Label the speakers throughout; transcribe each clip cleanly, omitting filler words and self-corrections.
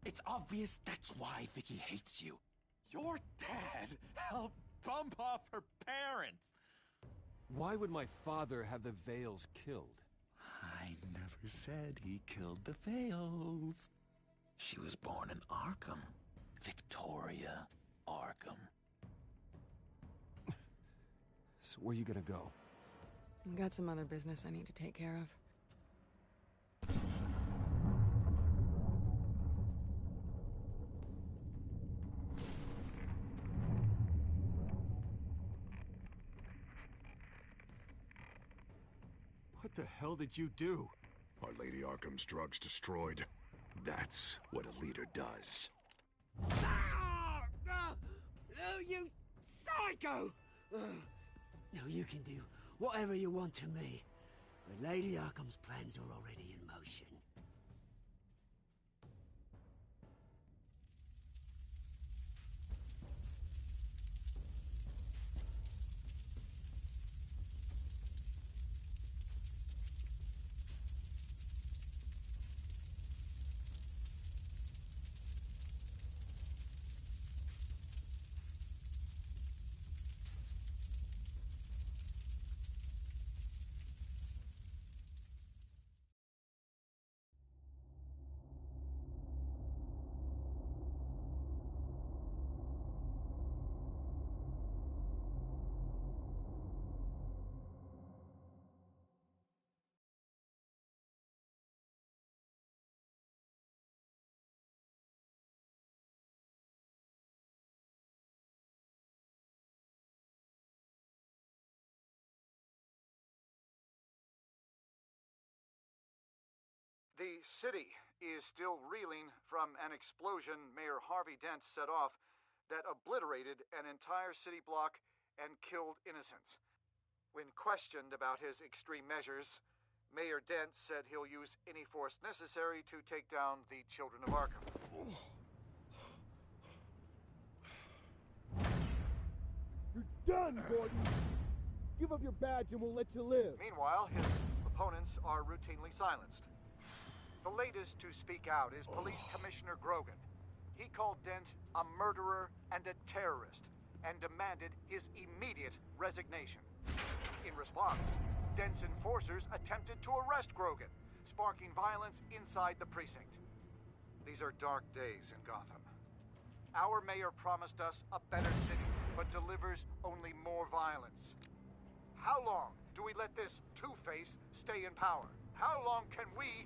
Speaker 1: It's obvious that's why Vicky hates you. Your dad helped bump off her parents.
Speaker 2: Why would my father have the Vales killed?
Speaker 1: I never said he killed the Vales. She was born in Arkham. Victoria Arkham.
Speaker 2: So where you gonna go?
Speaker 3: I got some other business I need to take care of.
Speaker 2: What the hell did you do?
Speaker 4: Our Lady Arkham's drugs destroyed. That's what a leader does.
Speaker 5: Oh, you psycho! No, you can do whatever you want to me. But Lady Arkham's plans are already in motion.
Speaker 6: The city is still reeling from an explosion Mayor Harvey Dent set off that obliterated an entire city block and killed innocents. When questioned about his extreme measures, Mayor Dent said he'll use any force necessary to take down the children of Arkham.
Speaker 7: You're done, Gordon! Give up your badge and we'll let you live.
Speaker 6: Meanwhile, his opponents are routinely silenced. The latest to speak out is Police Commissioner Grogan. He called Dent a murderer and a terrorist and demanded his immediate resignation. In response, Dent's enforcers attempted to arrest Grogan, sparking violence inside the precinct. These are dark days in Gotham. Our mayor promised us a better city, but delivers only more violence. How long do we let this Two-Face stay in power? How long can we...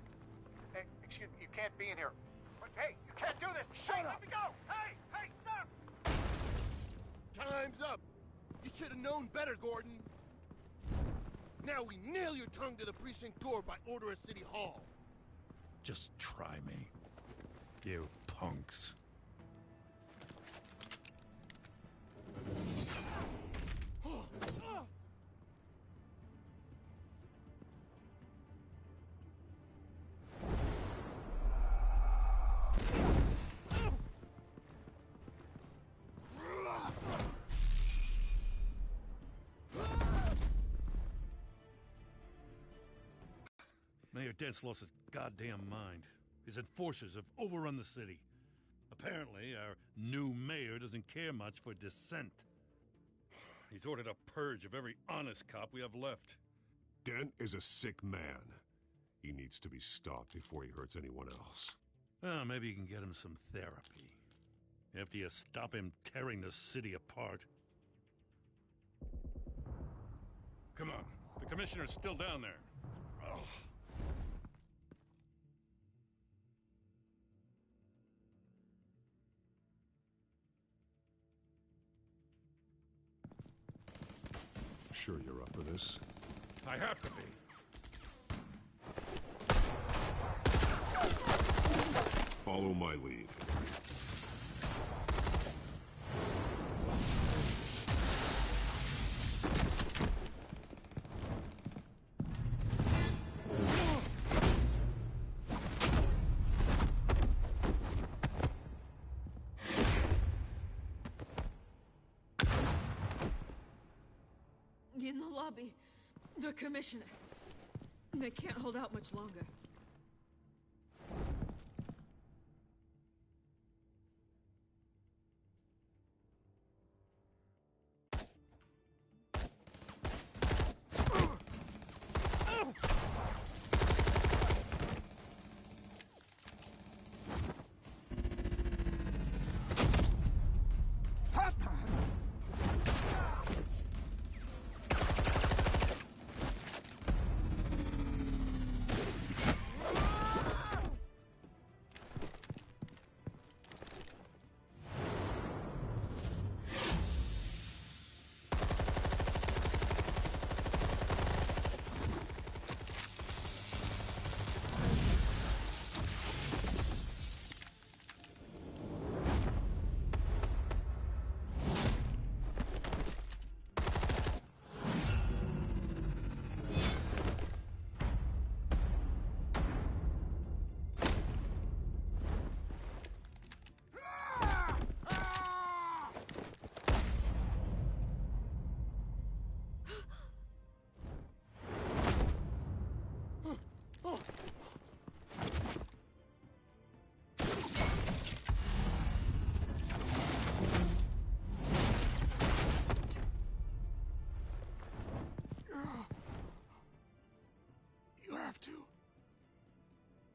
Speaker 6: excuse me, you can't be in here. But hey, you can't do this! Shut up! Let me go! Hey! Hey, stop!
Speaker 7: Time's up! You should have known better, Gordon. Now we nail your tongue to the precinct door by order of City Hall.
Speaker 4: Just try me. You punks.
Speaker 8: Mayor Dent's lost his goddamn mind. His enforcers have overrun the city. Apparently, our new mayor doesn't care much for dissent. He's ordered a purge of every honest cop we have left.
Speaker 4: Dent is a sick man. He needs to be stopped before he hurts anyone else.
Speaker 8: Well, maybe you can get him some therapy. After you stop him tearing the city apart. Come on. The commissioner's still down there. Ugh.
Speaker 4: Sure you're up for this?
Speaker 8: I have to be.
Speaker 4: Follow my lead.
Speaker 9: In the lobby, the commissioner. They can't hold out much longer.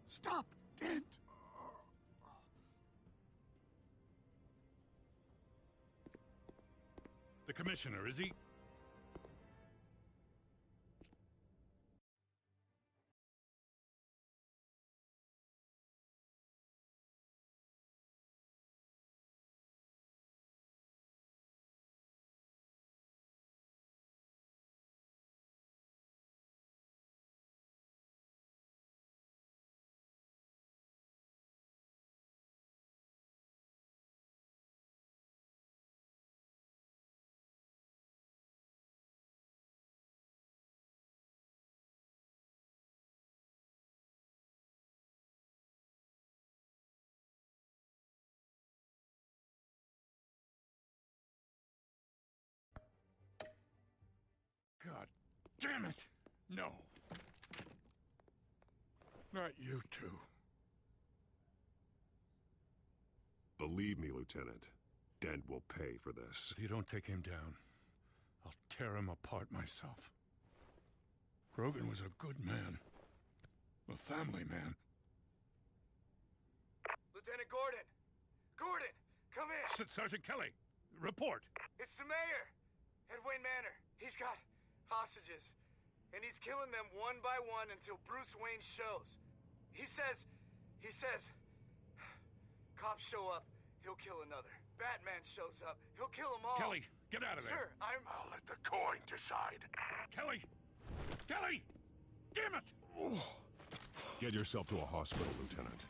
Speaker 7: Stop, Dent!
Speaker 8: The commissioner, is he? God damn it! No. Not you two.
Speaker 4: Believe me, Lieutenant. Dent will pay for this.
Speaker 8: If you don't take him down, I'll tear him apart myself. Grogan was a good man. A family man.
Speaker 10: Lieutenant Gordon! Gordon! Come in!
Speaker 8: Sergeant Kelly, report.
Speaker 10: It's the mayor! At Wayne Manor. He's got hostages. And he's killing them one by one until Bruce Wayne shows. He says... Cops show up, he'll kill another. Batman shows up, he'll kill them all.
Speaker 8: Kelly, get out of there.
Speaker 10: Sir,
Speaker 7: I'll let the coin decide.
Speaker 8: Kelly! Kelly! Damn it!
Speaker 4: Get yourself to a hospital, Lieutenant.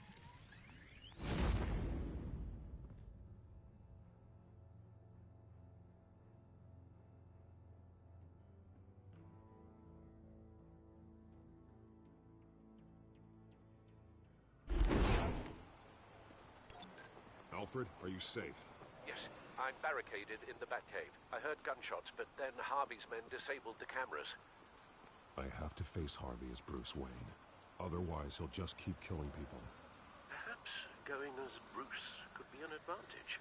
Speaker 4: Alfred, are you safe?
Speaker 11: Yes, I'm barricaded in the Batcave. I heard gunshots, but then Harvey's men disabled the cameras.
Speaker 4: I have to face Harvey as Bruce Wayne. Otherwise, he'll just keep killing people.
Speaker 11: Perhaps going as Bruce could be an advantage.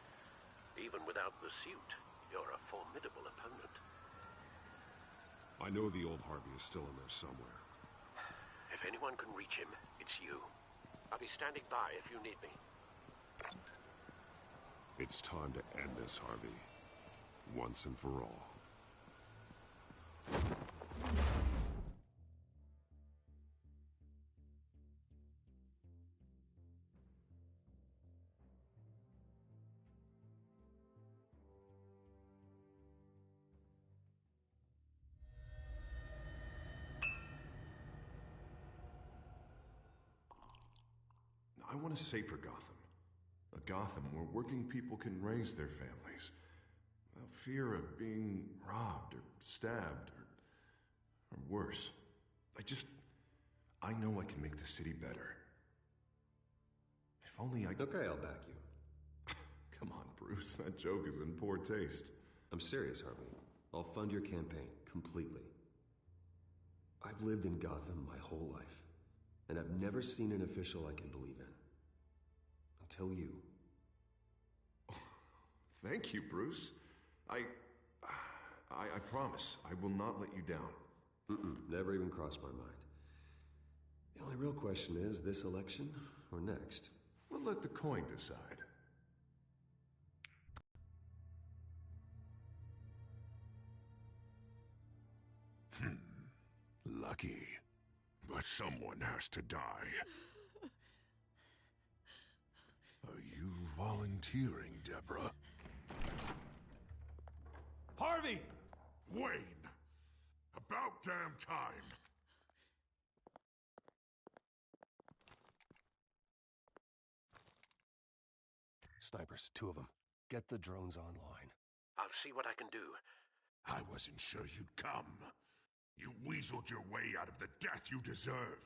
Speaker 11: Even without the suit, you're a formidable opponent.
Speaker 4: I know the old Harvey is still in there somewhere.
Speaker 11: If anyone can reach him, it's you. I'll be standing by if you need me.
Speaker 4: It's time to end this, Harvey. Once and for all.
Speaker 12: I want a safer Gotham. A Gotham where working people can raise their families without fear of being robbed or stabbed or worse. I know I can make the city better. If only I...
Speaker 13: Okay, I'll back you.
Speaker 12: Come on, Bruce, that joke is in poor taste.
Speaker 13: I'm serious, Harvey. I'll fund your campaign, completely. I've lived in Gotham my whole life, and I've never seen an official I can believe in. Until you.
Speaker 12: Oh, thank you, Bruce. I promise, I will not let you down.
Speaker 13: Never even crossed my mind. The only real question is, this election or next?
Speaker 12: We'll let the coin decide.
Speaker 7: Lucky. But someone has to die. Are you volunteering, Deborah?
Speaker 8: Harvey!
Speaker 7: Wayne! About damn time!
Speaker 2: Snipers, 2 of them. Get the drones online.
Speaker 11: I'll see what I can do.
Speaker 7: I wasn't sure you'd come. You weaseled your way out of the death you deserve.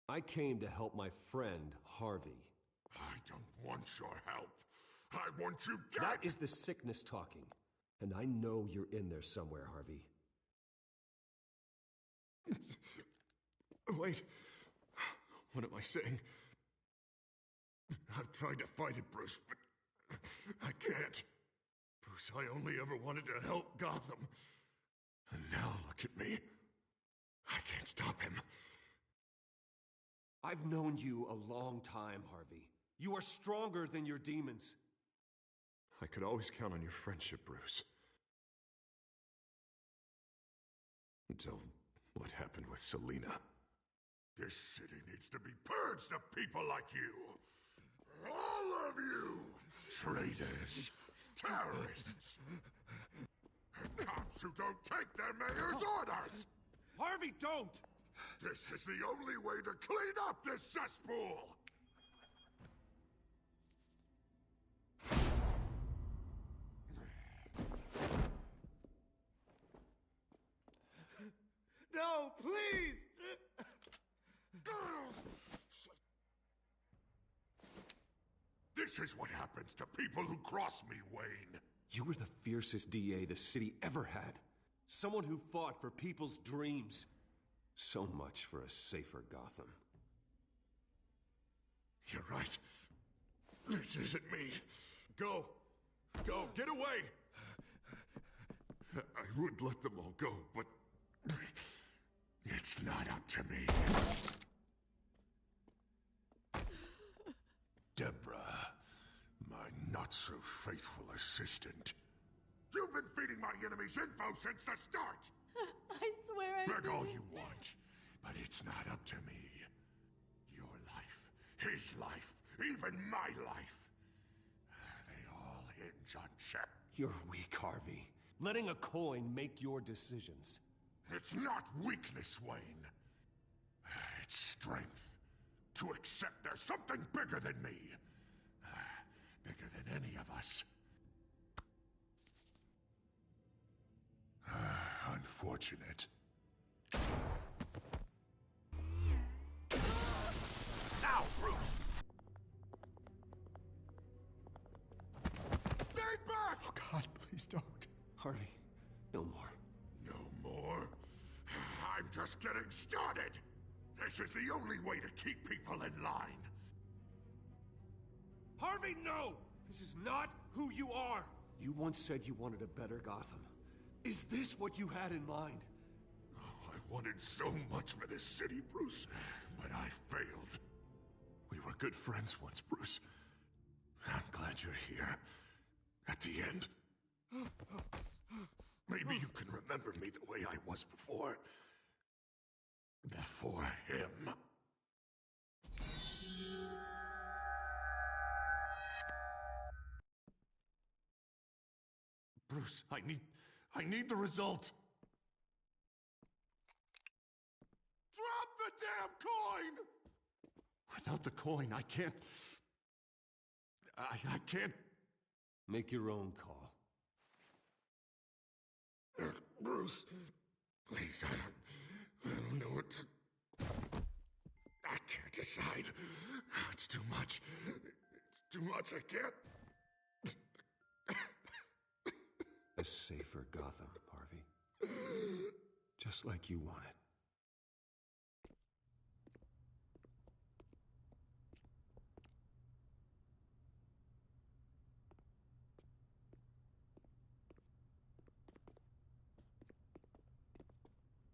Speaker 13: I came to help my friend, Harvey.
Speaker 7: I don't want your help. I want you dead!
Speaker 13: That is the sickness talking. And I know you're in there somewhere, Harvey.
Speaker 12: Wait. What am I saying?
Speaker 7: I've tried to fight it, Bruce, but I can't. Bruce, I only ever wanted to help Gotham. And now look at me. I can't stop him.
Speaker 13: I've known you a long time, Harvey. You are stronger than your demons.
Speaker 12: I could always count on your friendship, Bruce. Until what happened with Selina.
Speaker 7: This city needs to be purged of people like you. All of you! Traitors, terrorists, and cops who don't take their mayor's orders!
Speaker 2: Harvey, don't!
Speaker 7: This is the only way to clean up this cesspool!
Speaker 10: No, please!
Speaker 7: This is what happens to people who cross me, Wayne.
Speaker 13: You were the fiercest DA the city ever had. Someone who fought for people's dreams. So much for a safer Gotham.
Speaker 12: You're right. This isn't me. Go. Go. Get away. I would let them all go, but
Speaker 7: It's not up to me. Deborah, my not-so-faithful assistant. You've been feeding my enemies info since the start!
Speaker 14: I swear I
Speaker 7: Beg all
Speaker 14: didn't.
Speaker 7: you want, but it's not up to me. Your life, his life, even my life. They all hinge on Shep.
Speaker 13: You're weak, Harvey. Letting a coin make your decisions.
Speaker 7: It's not weakness, Wayne. It's strength. To accept there's something bigger than me. Bigger than any of us. Unfortunate.
Speaker 11: Now, Bruce!
Speaker 7: Stay back!
Speaker 12: Oh, God, please don't.
Speaker 13: Harvey, no more.
Speaker 7: No more? I'm just getting started. This is the only way to keep people in line.
Speaker 2: Harvey, no! This is not who you are!
Speaker 13: You once said you wanted a better Gotham. Is this what you had in mind?
Speaker 7: Oh, I wanted so much for this city, Bruce, but I failed. We were good friends once, Bruce. I'm glad you're here. At the end. Maybe you can remember me the way I was before. Before him. Bruce, I need the result. Drop the damn coin! Without the coin, I can't... I can't...
Speaker 13: Make your own call.
Speaker 7: Bruce, please, I don't know what to... I can't decide. It's too much. It's too much, I can't...
Speaker 13: A safer Gotham, Harvey. Just like you wanted.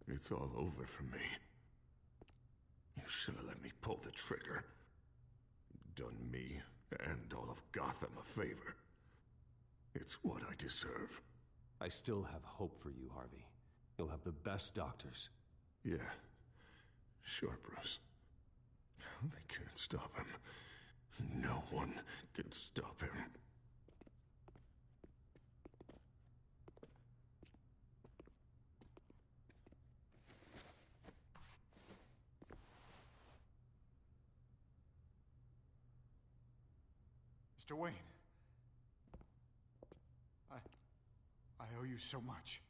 Speaker 7: It's all over for me. You should have let me pull the trigger. Done me and all of Gotham a favor. It's what I deserve.
Speaker 13: I still have hope for you, Harvey. You'll have the best doctors.
Speaker 7: Yeah. Sure, Bruce. They can't stop him. No one can stop him.
Speaker 6: Mr. Wayne. I owe you so much.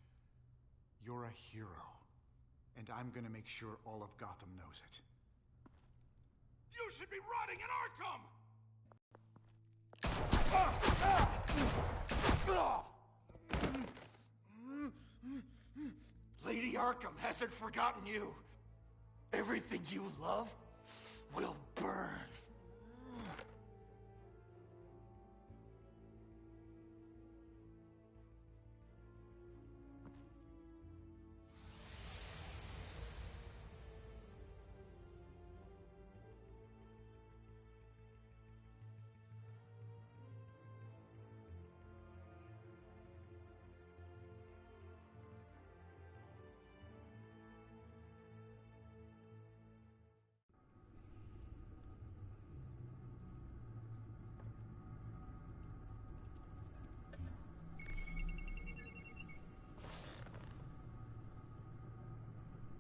Speaker 6: You're a hero. And I'm gonna make sure all of Gotham knows it.
Speaker 2: You should be rotting in Arkham!
Speaker 10: Lady Arkham hasn't forgotten you. Everything you love will burn.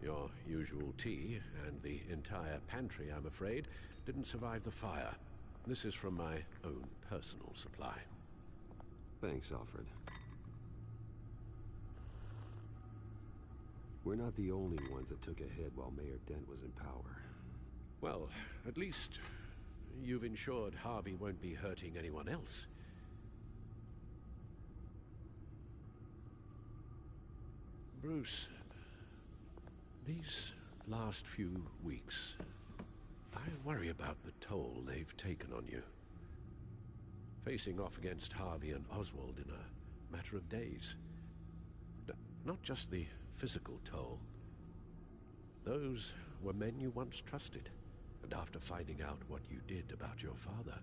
Speaker 11: Your usual tea and the entire pantry, I'm afraid, didn't survive the fire. This is from my own personal supply.
Speaker 13: Thanks, Alfred. We're not the only ones that took a hit while Mayor Dent was in power.
Speaker 11: Well, at least you've ensured Harvey won't be hurting anyone else. Bruce, these last few weeks, I worry about the toll they've taken on you. Facing off against Harvey and Oswald in a matter of days. Not just the physical toll, Those were men you once trusted, and after finding out what you did about your father,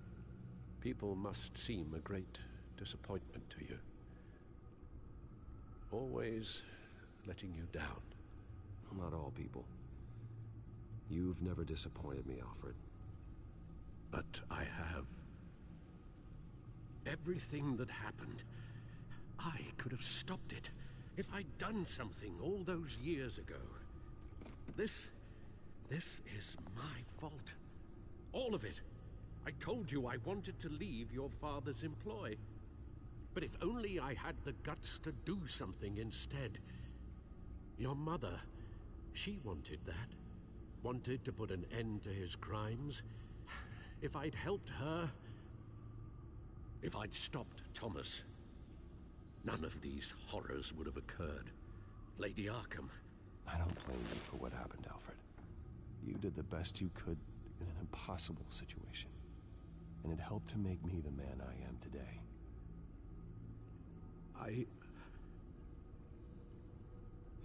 Speaker 11: people must seem a great disappointment to you. Always letting you down.
Speaker 13: Not all people. You've never disappointed me, Alfred.
Speaker 11: But I have. Everything that happened, I could have stopped it if I'd done something all those years ago. This is my fault. All of it. I told you I wanted to leave your father's employ. But if only I had the guts to do something instead. Your mother, she wanted that. Wanted to put an end to his crimes. If I'd helped her, if I'd stopped Thomas, none of these horrors would have occurred. Lady Arkham.
Speaker 13: I don't blame you for what happened, Alfred. You did the best you could in an impossible situation. And it helped to make me the man I am today.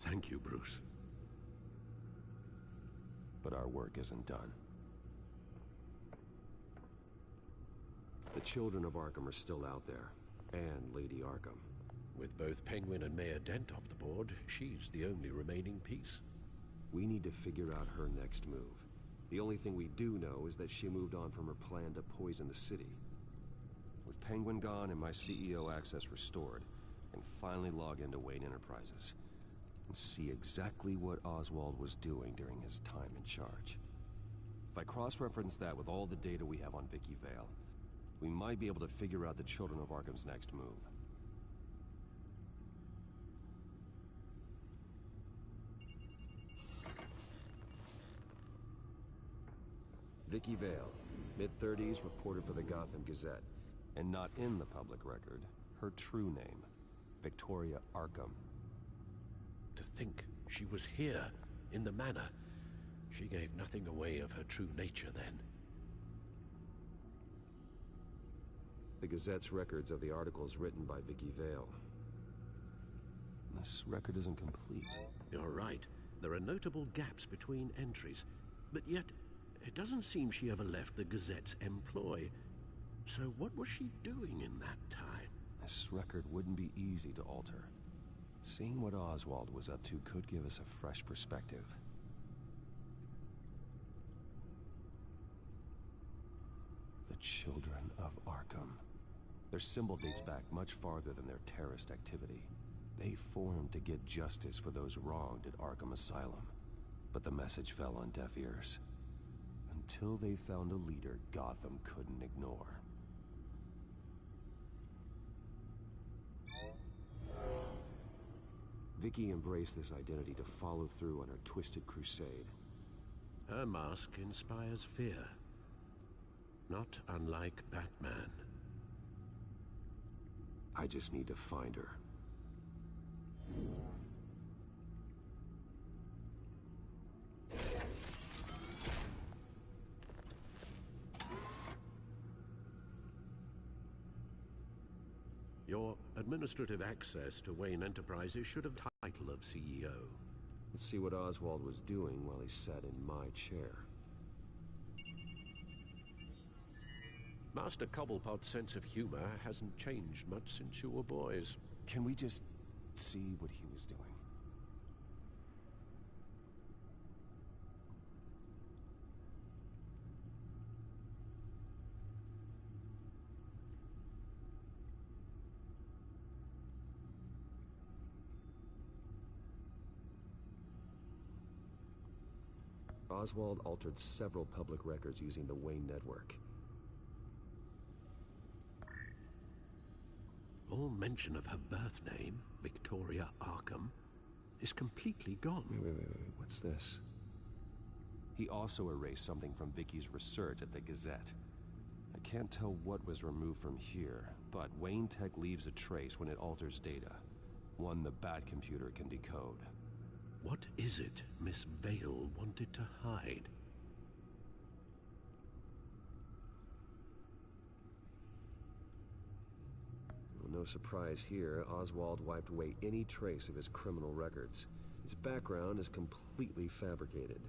Speaker 11: Thank you, Bruce.
Speaker 13: But our work isn't done. The children of Arkham are still out there, and Lady Arkham.
Speaker 11: With both Penguin and Mayor Dent off the board, she's the only remaining piece.
Speaker 13: We need to figure out her next move. The only thing we do know is that she moved on from her plan to poison the city. With Penguin gone and my CEO access restored, I can finally log into Wayne Enterprises and see exactly what Oswald was doing during his time in charge. If I cross-reference that with all the data we have on Vicky Vale, we might be able to figure out the Children of Arkham's next move. Vicky Vale, mid-30s, reported for the Gotham Gazette, and not in the public record, her true name, Victoria Arkham.
Speaker 11: To think she was here, in the manor. She gave nothing away of her true nature then.
Speaker 13: The Gazette's records of the articles written by Vicky Vale. This record isn't complete.
Speaker 11: You're right. There are notable gaps between entries, but yet it doesn't seem she ever left the Gazette's employ. So what was she doing in that time?
Speaker 13: This record wouldn't be easy to alter. Seeing what Oswald was up to could give us a fresh perspective. The Children of Arkham. Their symbol dates back much farther than their terrorist activity. They formed to get justice for those wronged at Arkham Asylum. But the message fell on deaf ears. Until they found a leader Gotham couldn't ignore. Vicky embraced this identity to follow through on her twisted crusade.
Speaker 11: Her mask inspires fear. Not unlike Batman.
Speaker 13: I just need to find her.
Speaker 11: Your administrative access to Wayne Enterprises should have the title of CEO.
Speaker 13: Let's see what Oswald was doing while he sat in my chair.
Speaker 11: Master Cobblepot's sense of humor hasn't changed much since you were boys.
Speaker 13: Can we just see what he was doing? Oswald altered several public records using the Wayne network.
Speaker 11: All mention of her birth name, Victoria Arkham, is completely gone.
Speaker 13: Wait, what's this? He also erased something from Vicky's research at the Gazette. I can't tell what was removed from here, but Wayne Tech leaves a trace when it alters data. One the Bat computer can decode.
Speaker 11: What is it Miss Vale wanted to hide?
Speaker 13: Well, no surprise here, Oswald wiped away any trace of his criminal records. His background is completely fabricated.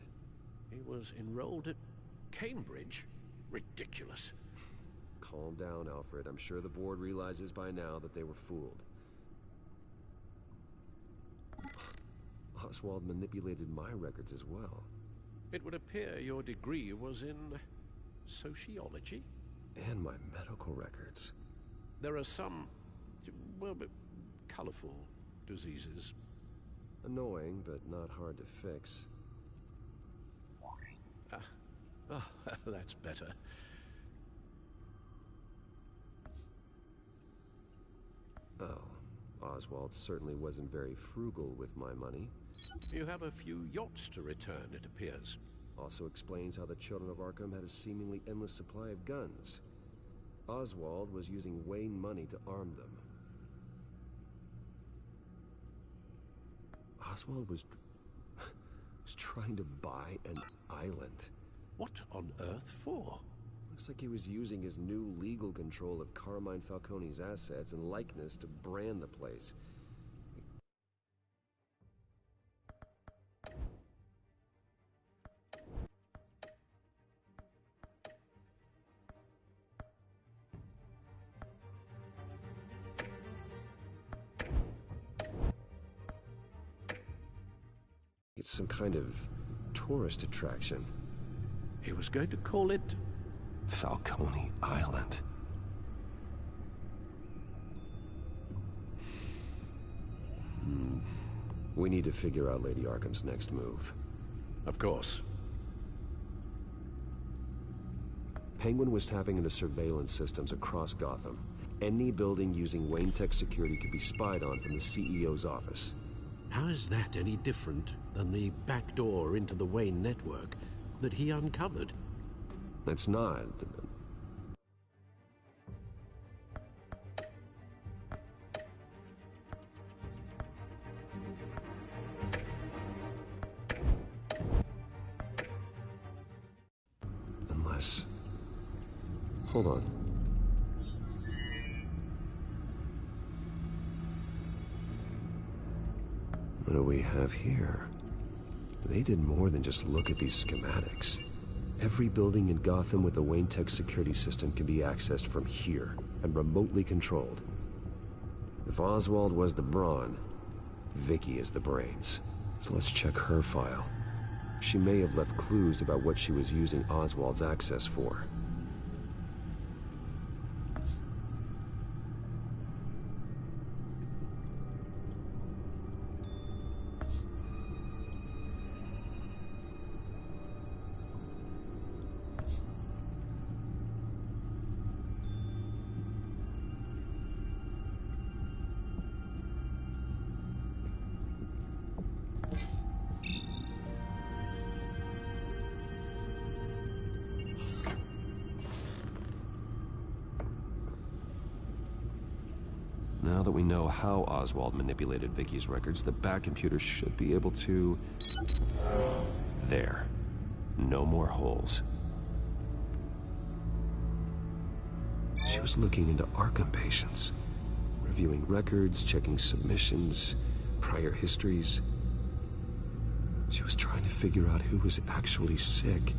Speaker 11: He was enrolled at Cambridge? Ridiculous.
Speaker 13: Calm down, Alfred. I'm sure the board realizes by now that they were fooled. Oswald manipulated my records as well.
Speaker 11: It would appear your degree was in sociology?
Speaker 13: And my medical records.
Speaker 11: There are some, well, colorful diseases.
Speaker 13: Annoying, but not hard to fix.
Speaker 11: That's better.
Speaker 13: Oh, Oswald certainly wasn't very frugal with my money.
Speaker 11: You have a few yachts to return, it appears.
Speaker 13: Also explains how the children of Arkham had a seemingly endless supply of guns. Oswald was using Wayne money to arm them. Oswald was trying to buy an island.
Speaker 11: What on earth for?
Speaker 13: Looks like he was using his new legal control of Carmine Falcone's assets and likeness to brand the place. It's some kind of tourist attraction.
Speaker 11: He was going to call it
Speaker 13: Falcone Island. We need to figure out Lady Arkham's next move.
Speaker 11: Of course.
Speaker 13: Penguin was tapping into surveillance systems across Gotham. Any building using Wayne Tech security could be spied on from the CEO's office.
Speaker 11: How is that any different than the back door into the Wayne network that he uncovered?
Speaker 13: It's not. Unless... Hold on. What do we have here? They did more than just look at these schematics. Every building in Gotham with a Wayne Tech security system can be accessed from here and remotely controlled. If Oswald was the brawn, Vicky is the brains. So let's check her file. She may have left clues about what she was using Oswald's access for. Now that we know how Oswald manipulated Vicky's records, the back computer should be able to... There. No more holes. She was looking into Arkham patients, reviewing records, checking submissions, prior histories. She was trying to figure out who was actually sick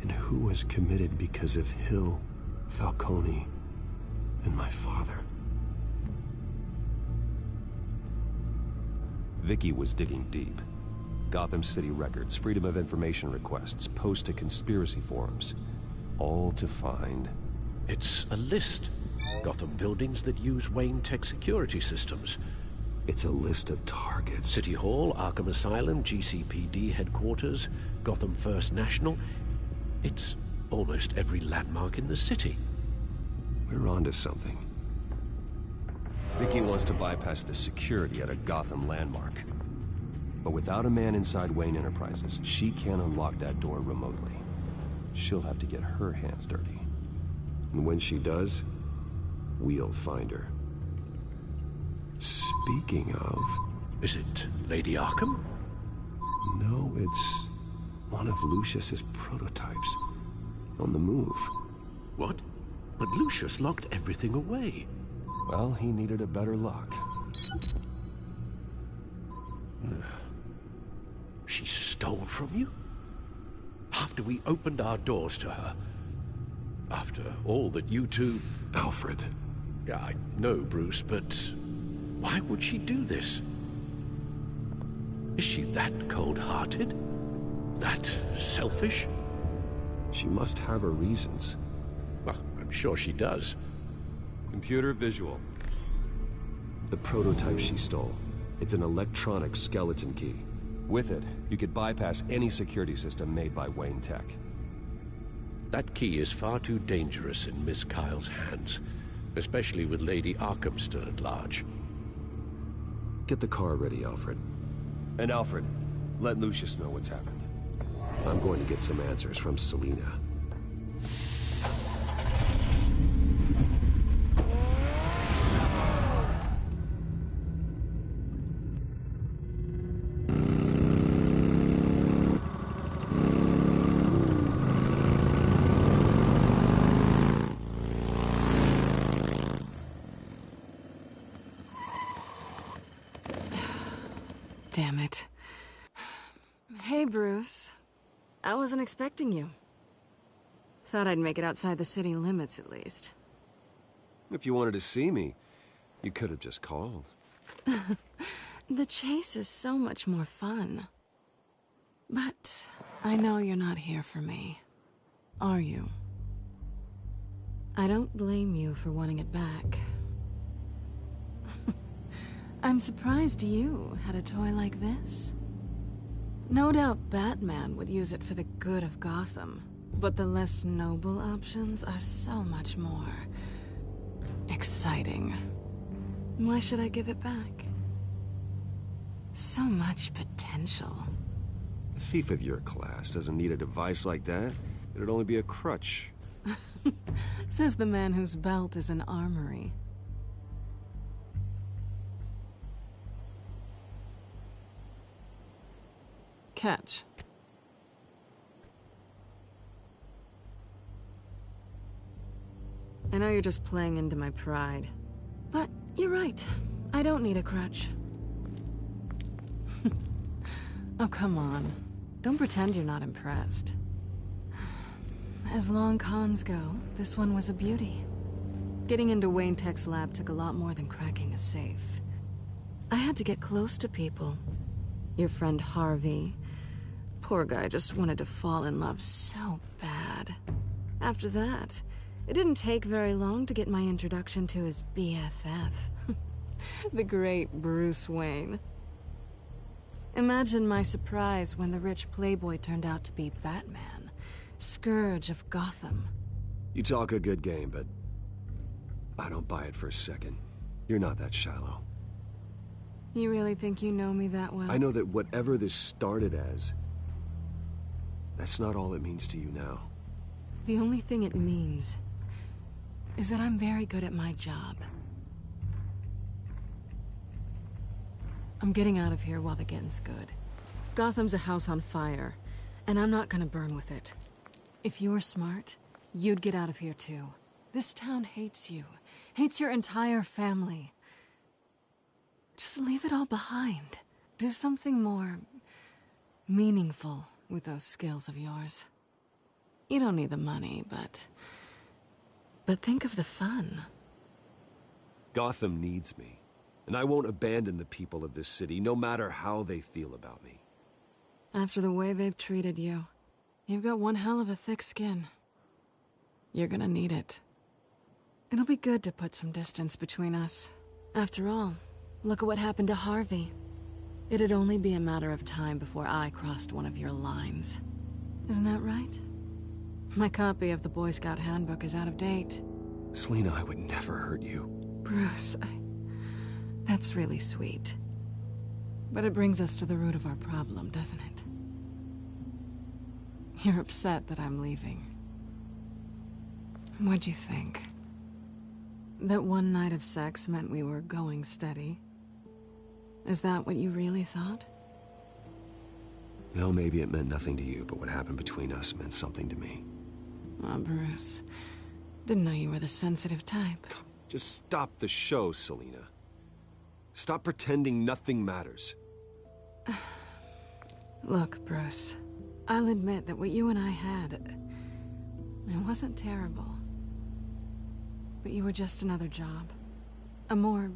Speaker 13: and who was committed because of Hill, Falcone, and my father. Vicky was digging deep. Gotham City records, Freedom of Information requests, posts to conspiracy forums. All to find...
Speaker 11: It's a list. Gotham buildings that use Wayne Tech security systems.
Speaker 13: It's a list of targets.
Speaker 11: City Hall, Arkham Asylum, GCPD headquarters, Gotham First National. It's almost every landmark in the city.
Speaker 13: We're onto something. Vicky wants to bypass the security at a Gotham landmark. But without a man inside Wayne Enterprises, she can't unlock that door remotely. She'll have to get her hands dirty. And when she does, we'll find her. Speaking of...
Speaker 11: Is it Lady Arkham?
Speaker 13: No, it's one of Lucius's prototypes. On the move.
Speaker 11: What? But Lucius locked everything away.
Speaker 13: Well, he needed a better lock.
Speaker 11: stole from you? After we opened our doors to her? After all that you two...
Speaker 12: Alfred.
Speaker 11: Yeah, I know, Bruce, but why would she do this? Is she that cold-hearted? That selfish?
Speaker 13: She must have her reasons.
Speaker 11: Well, I'm sure she does.
Speaker 13: Computer visual. The prototype she stole. It's an electronic skeleton key. With it, you could bypass any security system made by Wayne Tech.
Speaker 11: That key is far too dangerous in Miss Kyle's hands, especially with Lady Arkham still at large.
Speaker 13: Get the car ready, Alfred. And Alfred, let Lucius know what's happened. I'm going to get some answers from Selina.
Speaker 3: Damn it. Hey, Bruce. I wasn't expecting you. Thought I'd make it outside the city limits, at least.
Speaker 13: If you wanted to see me, you could have just called.
Speaker 3: The chase is so much more fun. But I know you're not here for me. Are you? I don't blame you for wanting it back. I'm surprised you had a toy like this. No doubt Batman would use it for the good of Gotham, but the less noble options are so much more exciting. Why should I give it back? So much potential.
Speaker 13: A thief of your class doesn't need a device like that. It'd only be a crutch.
Speaker 3: Says the man whose belt is an armory. Catch. I know you're just playing into my pride, but you're right. I don't need a crutch. Oh, come on. Don't pretend you're not impressed. As long cons go, this one was a beauty. Getting into Wayne Tech's lab took a lot more than cracking a safe. I had to get close to people. Your friend Harvey. Poor guy just wanted to fall in love so bad. After that, it didn't take very long to get my introduction to his BFF. The great Bruce Wayne. Imagine my surprise when the rich playboy turned out to be Batman, Scourge of Gotham.
Speaker 13: You talk a good game, but I don't buy it for a second. You're not that shallow.
Speaker 3: You really think you know me that well?
Speaker 13: I know that whatever this started as, that's not all it means to you now.
Speaker 3: The only thing it means is that I'm very good at my job. I'm getting out of here while the getting's good. Gotham's a house on fire, and I'm not gonna burn with it. If you were smart, you'd get out of here too. This town hates you, hates your entire family. Just leave it all behind. Do something more meaningful with those skills of yours. You don't need the money, but think of the fun.
Speaker 13: Gotham needs me, and I won't abandon the people of this city, no matter how they feel about me.
Speaker 3: After the way they've treated you, you've got one hell of a thick skin. You're gonna need it. It'll be good to put some distance between us. After all, look at what happened to Harvey. It'd only be a matter of time before I crossed one of your lines. Isn't that right? My copy of the Boy Scout Handbook is out of date.
Speaker 13: Selina, I would never hurt you.
Speaker 3: Bruce, that's really sweet. But it brings us to the root of our problem, doesn't it? You're upset that I'm leaving. What'd you think? That one night of sex meant we were going steady? Is that what you really thought?
Speaker 13: Well, maybe it meant nothing to you, but what happened between us meant something to me.
Speaker 3: Oh, Bruce. Didn't know you were the sensitive type.
Speaker 13: Just stop the show, Selina. Stop pretending nothing matters.
Speaker 3: Look, Bruce, I'll admit that what you and I had, it wasn't terrible. But you were just another job. A more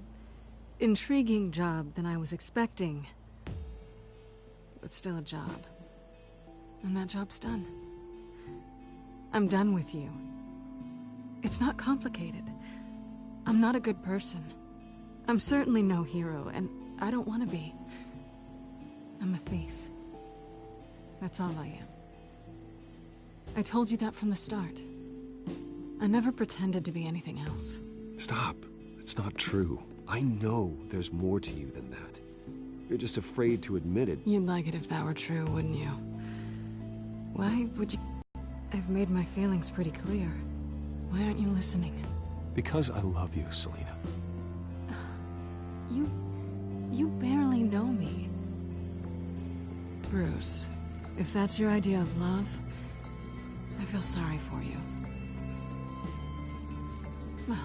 Speaker 3: intriguing job than I was expecting. But still a job. And that job's done. I'm done with you. It's not complicated. I'm not a good person. I'm certainly no hero, and I don't want to be. I'm a thief. That's all I am. I told you that from the start. I never pretended to be anything else.
Speaker 13: Stop. It's not true. I know there's more to you than that. You're just afraid to admit it.
Speaker 3: You'd like it if that were true, wouldn't you? Why would you... I've made my feelings pretty clear. Why aren't you listening?
Speaker 13: Because I love you, Selena.
Speaker 3: You barely know me. Bruce, if that's your idea of love, I feel sorry for you. Well,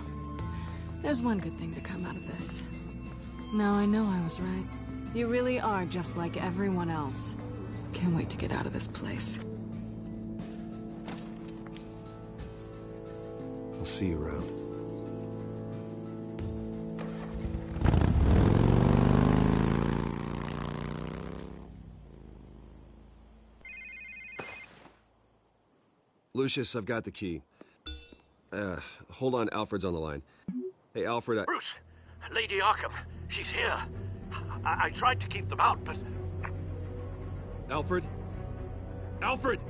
Speaker 3: there's one good thing to come out of this. Now I know I was right. You really are just like everyone else. Can't wait to get out of this place.
Speaker 13: I'll see you around. Lucius, I've got the key. Hold on, Alfred's on the line. Hey, Alfred,
Speaker 11: Bruce! Lady Arkham, she's here. I tried to keep them out, but...
Speaker 13: Alfred? Alfred!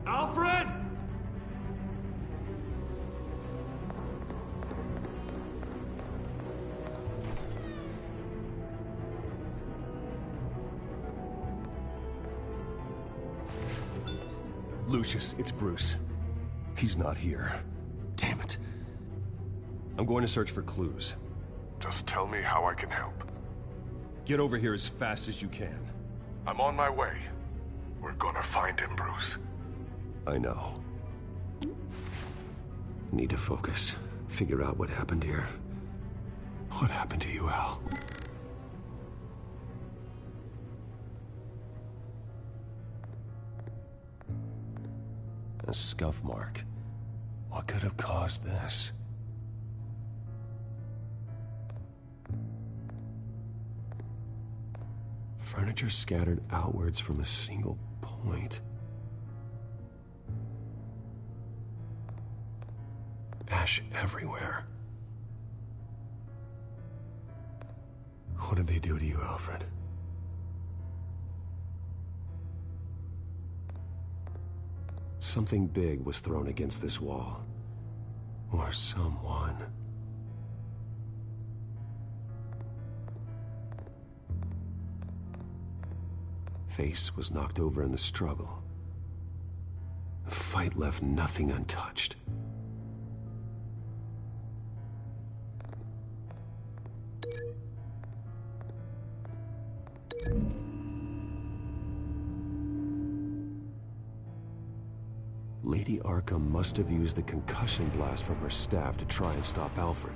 Speaker 13: Alfred! Lucius, it's Bruce. He's not here. Damn it. I'm going to search for clues.
Speaker 7: Just tell me how I can help.
Speaker 13: Get over here as fast as you can.
Speaker 7: I'm on my way. We're gonna find him, Bruce.
Speaker 13: I know. Need to focus. Figure out what happened here. What happened to you, Al? A scuff mark. What could have caused this? Furniture scattered outwards from a single point. Ash everywhere. What did they do to you, Alfred? Something big was thrown against this wall. Or someone. Face was knocked over in the struggle. The fight left nothing untouched. Lady Arkham must have used the concussion blast from her staff to try and stop Alfred.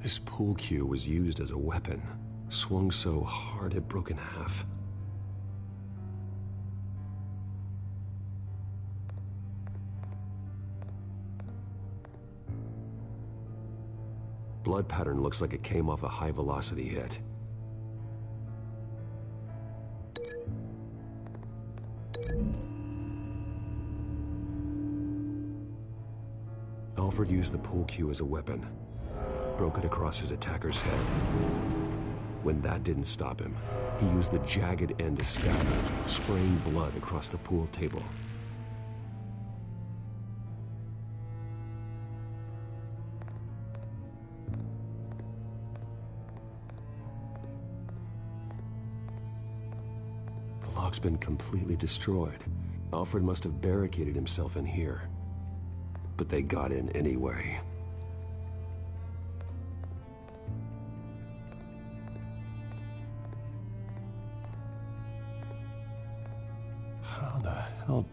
Speaker 13: This pool cue was used as a weapon, swung so hard it broke in half. Blood pattern looks like it came off a high-velocity hit. Alfred used the pool cue as a weapon. Broke it across his attacker's head. When that didn't stop him, he used the jagged end to stab him, spraying blood across the pool table. The lock's been completely destroyed. Alfred must have barricaded himself in here. But they got in anyway. How the hell...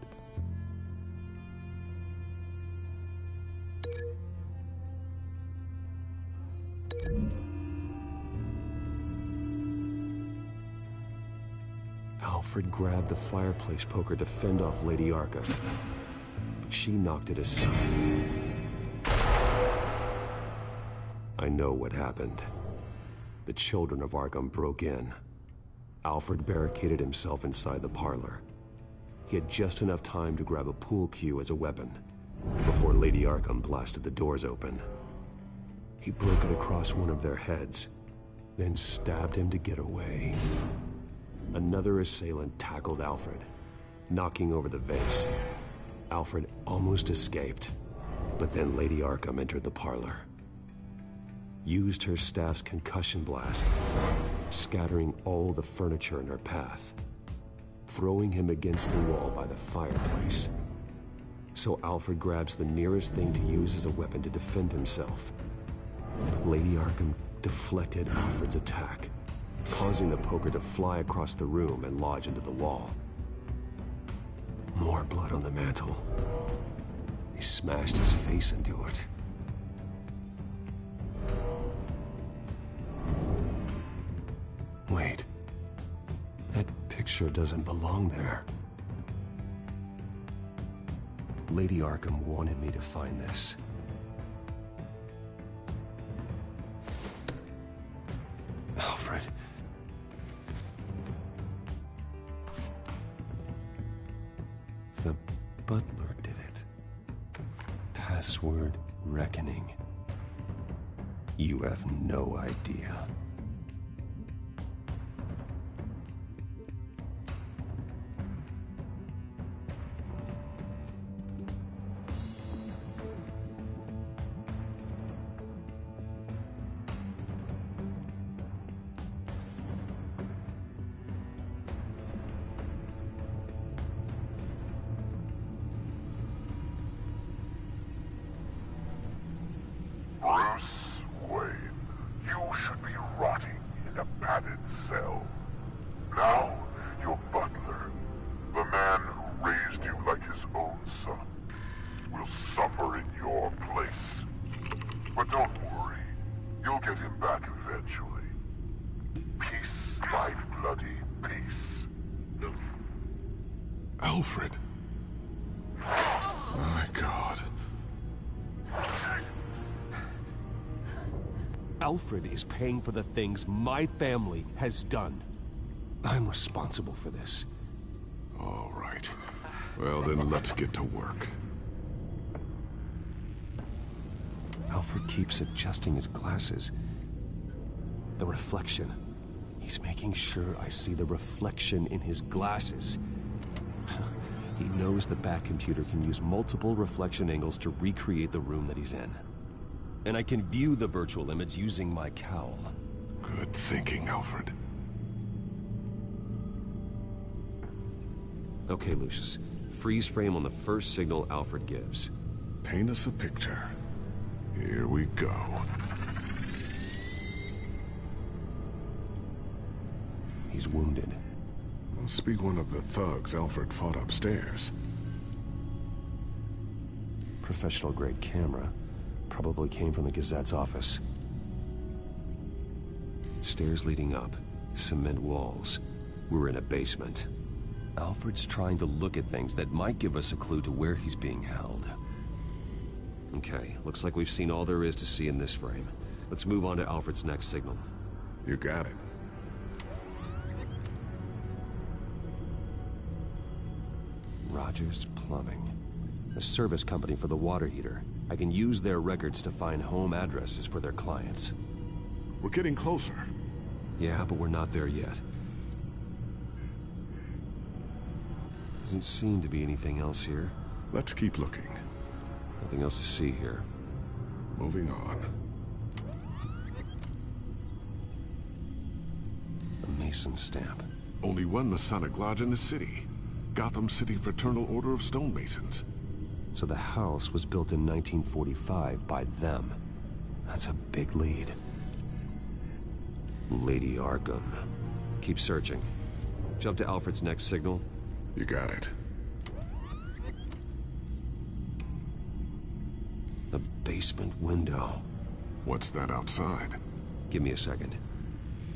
Speaker 13: Alfred grabbed the fireplace poker to fend off Lady Arkham, but she knocked it aside. I know what happened. The children of Arkham broke in. Alfred barricaded himself inside the parlor. He had just enough time to grab a pool cue as a weapon before Lady Arkham blasted the doors open. He broke it across one of their heads, then stabbed him to get away. Another assailant tackled Alfred, knocking over the vase. Alfred almost escaped, but then Lady Arkham entered the parlor. Used her staff's concussion blast, scattering all the furniture in her path, throwing him against the wall by the fireplace. So Alfred grabs the nearest thing to use as a weapon to defend himself. But Lady Arkham deflected Alfred's attack, causing the poker to fly across the room and lodge into the wall. More blood on the mantle. He smashed his face into it. Wait. That picture doesn't belong there. Lady Arkham wanted me to find this. Alfred. The butler did it. Password reckoning. You have no idea.
Speaker 7: Bruce Wayne, you should be rotting in a padded cell. Now, your butler, the man who raised you like his own son, will suffer in your place. But don't worry, you'll get him back eventually. Peace, my bloody peace.
Speaker 12: Alfred. My God.
Speaker 13: Alfred is paying for the things my family has done. I'm responsible for this.
Speaker 12: All right. Well, then let's get to work.
Speaker 13: Alfred keeps adjusting his glasses. The reflection. He's making sure I see the reflection in his glasses. He knows the Batcomputer can use multiple reflection angles to recreate the room that he's in. And I can view the virtual image using my cowl.
Speaker 12: Good thinking, Alfred.
Speaker 13: Okay, Lucius. Freeze frame on the first signal Alfred gives.
Speaker 12: Paint us a picture. Here we go.
Speaker 13: He's wounded.
Speaker 12: Must be one of the thugs Alfred fought upstairs.
Speaker 13: Professional-grade camera. Probably came from the Gazette's office. Stairs leading up. Cement walls. We're in a basement. Alfred's trying to look at things that might give us a clue to where he's being held. Okay, looks like we've seen all there is to see in this frame. Let's move on to Alfred's next signal.
Speaker 12: You got it.
Speaker 13: Rogers Plumbing. A service company for the water heater. I can use their records to find home addresses for their clients.
Speaker 12: We're getting closer.
Speaker 13: Yeah, but we're not there yet. Doesn't seem to be anything else here.
Speaker 12: Let's keep looking.
Speaker 13: Nothing else to see here.
Speaker 12: Moving on.
Speaker 13: A Mason stamp.
Speaker 12: Only one Masonic lodge in the city.
Speaker 4: Gotham City Fraternal Order of Stonemasons.
Speaker 11: So the house was built in 1945 by them. That's a big lead. Lady Arkham. Keep searching. Jump to Alfred's next signal.
Speaker 4: You got it.
Speaker 11: A basement window.
Speaker 4: What's that outside?
Speaker 11: Give me a second.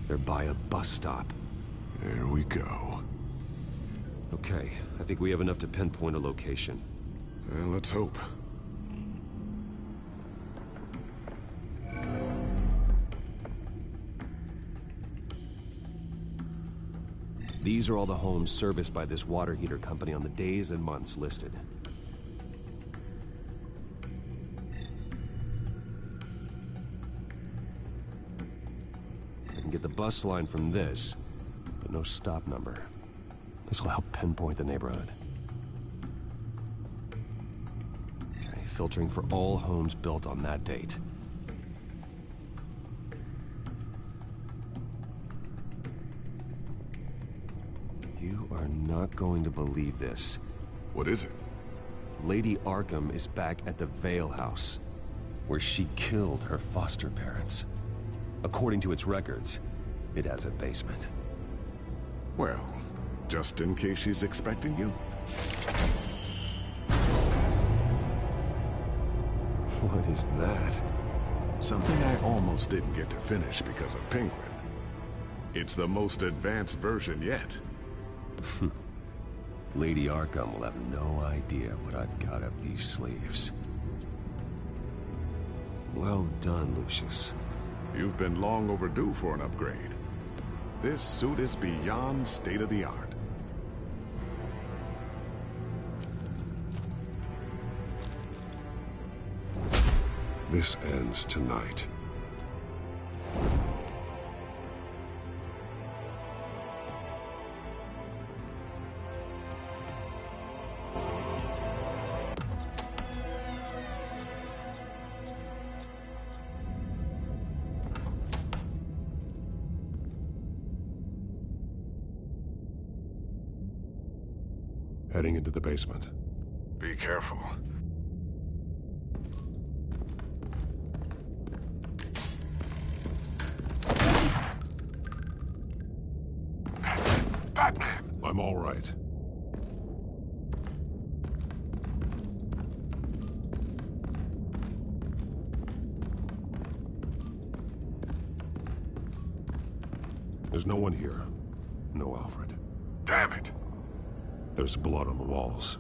Speaker 11: They're by a bus stop.
Speaker 4: There we go.
Speaker 11: Okay, I think we have enough to pinpoint a location.
Speaker 4: Well, let's hope.
Speaker 11: These are all the homes serviced by this water heater company on the days and months listed. I can get the bus line from this, but no stop number. This will help pinpoint the neighborhood. Okay, filtering for all homes built on that date. You are not going to believe this.
Speaker 4: What is it?
Speaker 11: Lady Arkham is back at the Vale House, where she killed her foster parents. According to its records, it has a basement.
Speaker 4: Well, just in case she's expecting you.
Speaker 11: What is that?
Speaker 4: Something I almost didn't get to finish because of Penguin. It's the most advanced version yet.
Speaker 11: Lady Arkham will have no idea what I've got up these sleeves. Well done, Lucius.
Speaker 4: You've been long overdue for an upgrade. This suit is beyond state-of-the-art. This ends tonight. Heading into the basement. Be careful. Batman! I'm all right. There's no one here. No Alfred. Damn it! There's blood on the walls.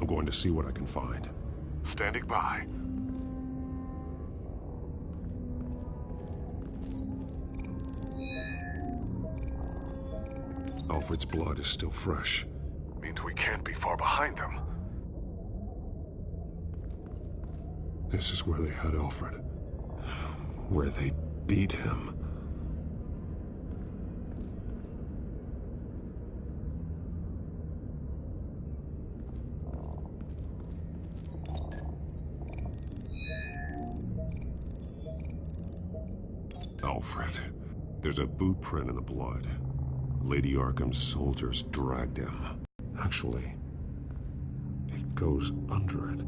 Speaker 4: I'm going to see what I can find. Standing by. Alfred's blood is still fresh. Means we can't be far behind them. This is where they had Alfred. Where they beat him. Alfred. There's a boot print in the blood. Lady Arkham's soldiers dragged him. Actually, it goes under it.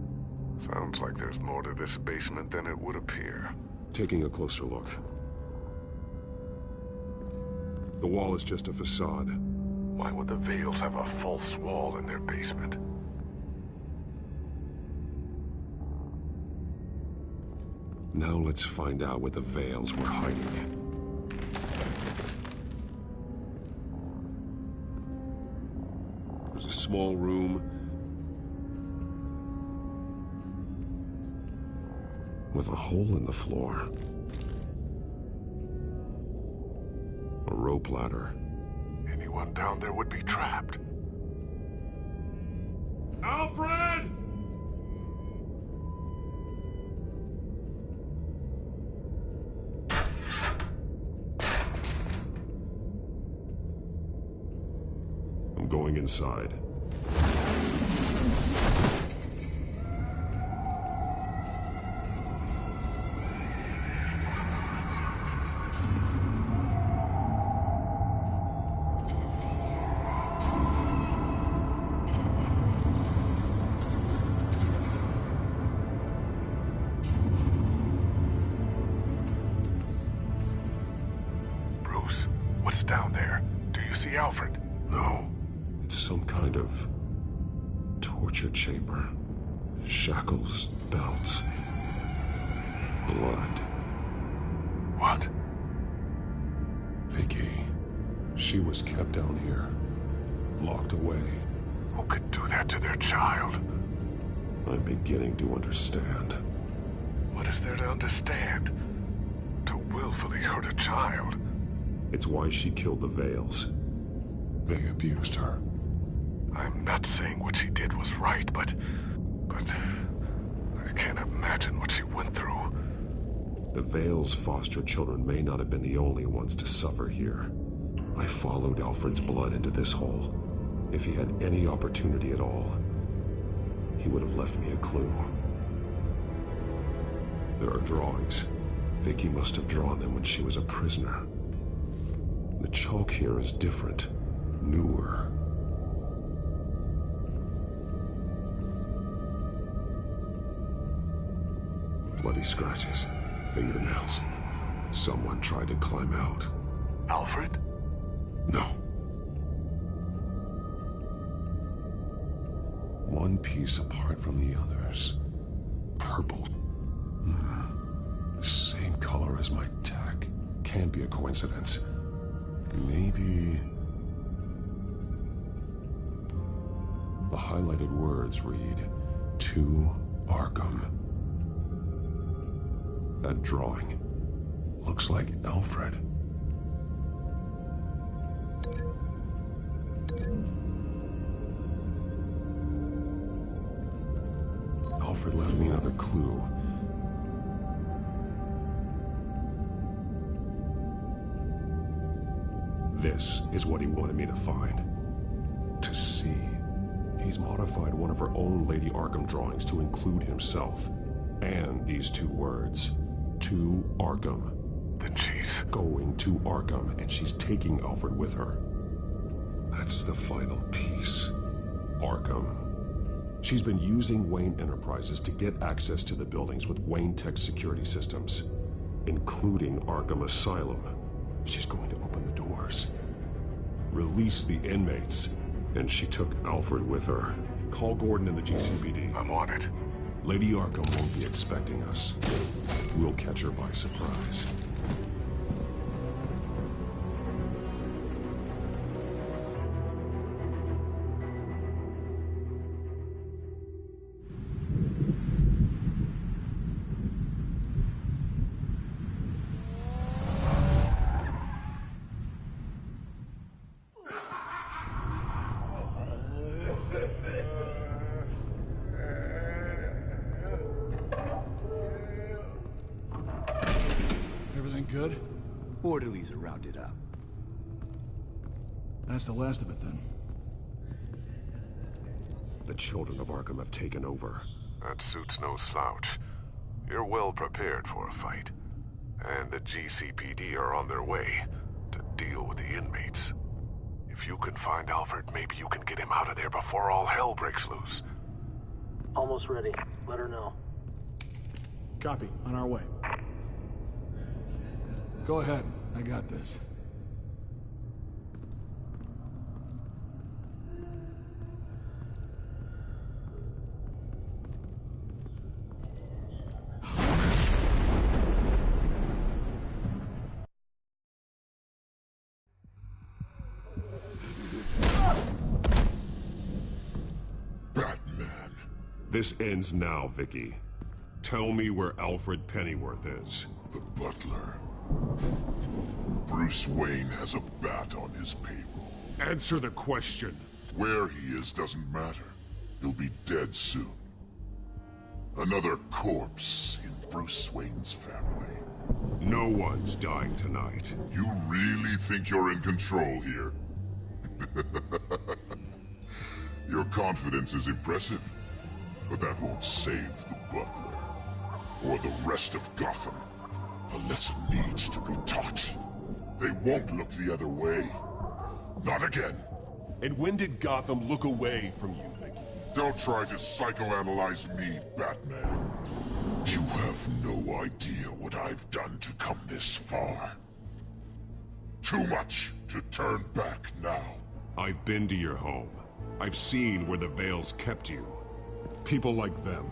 Speaker 4: Sounds like there's more to this basement than it would appear. Taking a closer look. The wall is just a facade. Why would the Vales have a false wall in their basement? Now let's find out what the Vales were hiding. There's a small room with a hole in the floor. A rope ladder. Anyone down there would be trapped. Alfred! I'm going inside.
Speaker 7: down there. Do you see Alfred?
Speaker 4: No. It's some kind of torture chamber. Shackles, belts, blood.
Speaker 7: What?
Speaker 4: Vicky. She was kept down here. Locked away.
Speaker 7: Who could do that to their child?
Speaker 4: I'm beginning to understand.
Speaker 7: What is there to understand? To willfully hurt a child?
Speaker 4: It's why she killed the Veils. They abused her.
Speaker 7: I'm not saying what she did was right, but I can't imagine what she went through.
Speaker 4: The Veils' foster children may not have been the only ones to suffer here. I followed Alfred's blood into this hole. If he had any opportunity at all, he would have left me a clue. There are drawings. Vicky must have drawn them when she was a prisoner. The chalk here is different, newer. Bloody scratches, fingernails. Someone tried to climb out.
Speaker 7: Alfred?
Speaker 4: No. One piece apart from the others. Purple. The same color as my tag. Can't be a coincidence. Maybe... The highlighted words read, "To Arkham." That drawing looks like Alfred. Alfred left me another clue. This is what he wanted me to find. To see. He's modified one of her own Lady Arkham drawings to include himself. And these two words. To Arkham.
Speaker 7: Then she's
Speaker 4: going to Arkham, and she's taking Alfred with her. That's the final piece. Arkham. She's been using Wayne Enterprises to get access to the buildings with Wayne Tech security systems, including Arkham Asylum. She's going to open the doors, release the inmates, and she took Alfred with her. Call Gordon and the GCPD.
Speaker 7: I'm on it.
Speaker 4: Lady Arkham won't be expecting us. We'll catch her by surprise.
Speaker 15: Good?
Speaker 16: Orderlies are rounded up.
Speaker 15: That's the last of it, then.
Speaker 4: The children of Arkham have taken over.
Speaker 7: That suit's no slouch. You're well prepared for a fight. And the GCPD are on their way to deal with the inmates. If you can find Alfred, maybe you can get him out of there before all hell breaks loose.
Speaker 17: Almost ready. Let her know.
Speaker 15: Copy. On our way. Go ahead. I got this.
Speaker 7: Batman.
Speaker 4: This ends now, Vicky. Tell me where Alfred Pennyworth is.
Speaker 7: The butler. Bruce Wayne has a bat on his payroll.
Speaker 4: Answer the question.
Speaker 7: Where he is doesn't matter. He'll be dead soon. Another corpse in Bruce Wayne's family.
Speaker 4: No one's dying tonight.
Speaker 7: You really think you're in control here? Your confidence is impressive, but that won't save the butler. Or the rest of Gotham. A lesson needs to be taught. They won't look the other way. Not again.
Speaker 4: And when did Gotham look away from you, Vicky?
Speaker 7: Don't try to psychoanalyze me, Batman. You have no idea what I've done to come this far. Too much to turn back now.
Speaker 4: I've been to your home. I've seen where the Veils kept you. People like them,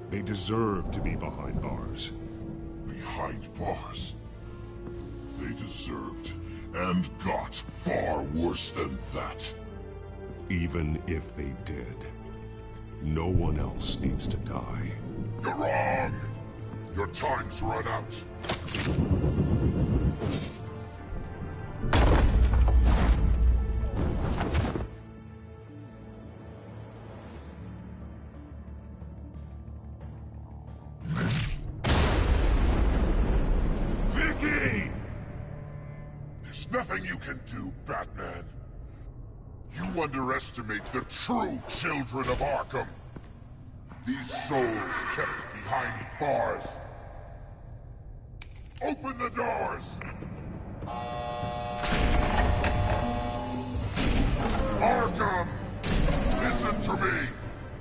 Speaker 4: they deserve to be behind bars.
Speaker 7: Behind bars? They deserved and got far worse than that.
Speaker 4: Even if they did, no one else needs to die.
Speaker 7: You're wrong! Your time's run out. Vicky! There's nothing you can do, Batman. You underestimate the true children of Arkham. These souls kept behind bars. Open the doors! Arkham! Listen to me!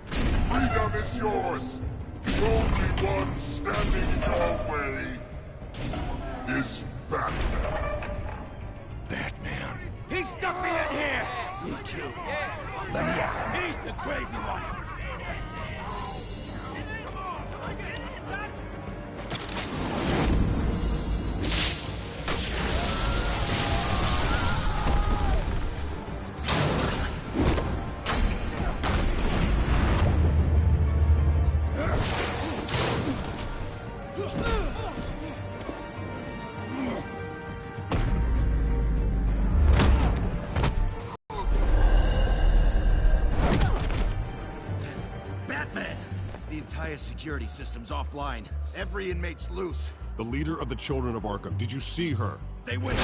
Speaker 7: Freedom is yours! The only one standing in your way is Batman.
Speaker 10: Batman. He stuck me in here! Me too. Let me at him. He's the crazy one.
Speaker 18: Security system's offline. Every inmate's loose.
Speaker 4: The leader of the Children of Arkham, did you see her?
Speaker 18: They went...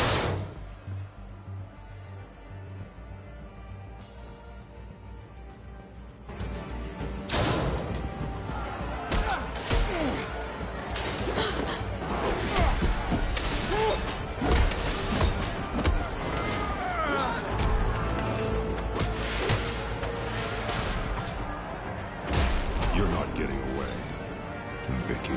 Speaker 4: You're not getting away, Vicky.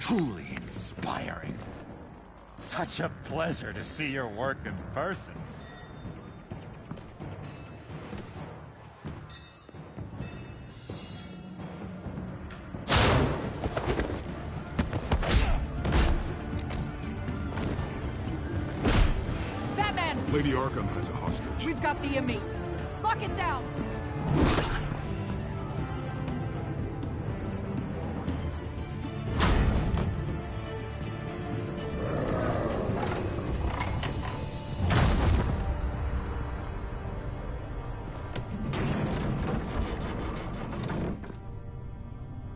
Speaker 1: Truly inspiring. Such a pleasure to see your work in person.
Speaker 14: Batman!
Speaker 4: Lady Arkham has a hostage.
Speaker 14: We've got the inmates. Lock it down!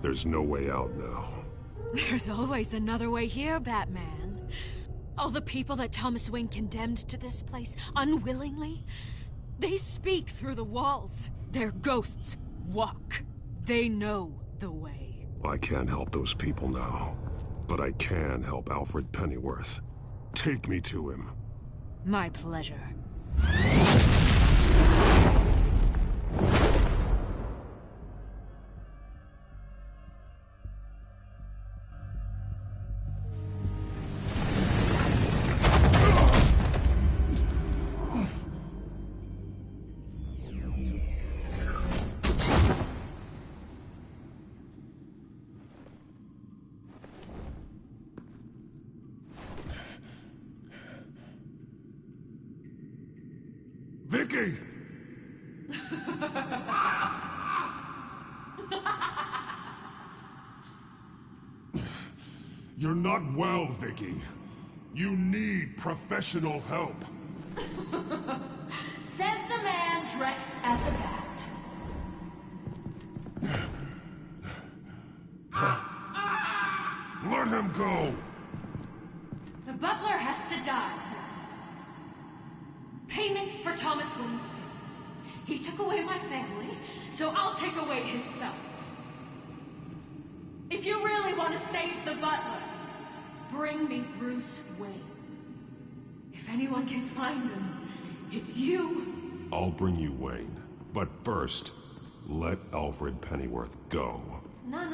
Speaker 4: There's no way out now.
Speaker 9: There's always another way here, Batman. All the people that Thomas Wayne condemned to this place unwillingly, they speak through the walls. Their ghosts walk. They know the way.
Speaker 4: I can't help those people now, but I can help Alfred Pennyworth. Take me to him.
Speaker 9: My pleasure.
Speaker 7: Vicky! You're not well, Vicky. You need professional help.
Speaker 9: Says the man dressed as a bat.
Speaker 7: Let him go!
Speaker 9: The butler has to die. Payment for Thomas Wayne's sins. He took away my family, so I'll take away his sons. If you really want to save the butler, bring me Bruce Wayne. If anyone can find him, it's you.
Speaker 4: I'll bring you Wayne. But first, let Alfred Pennyworth go.
Speaker 9: No.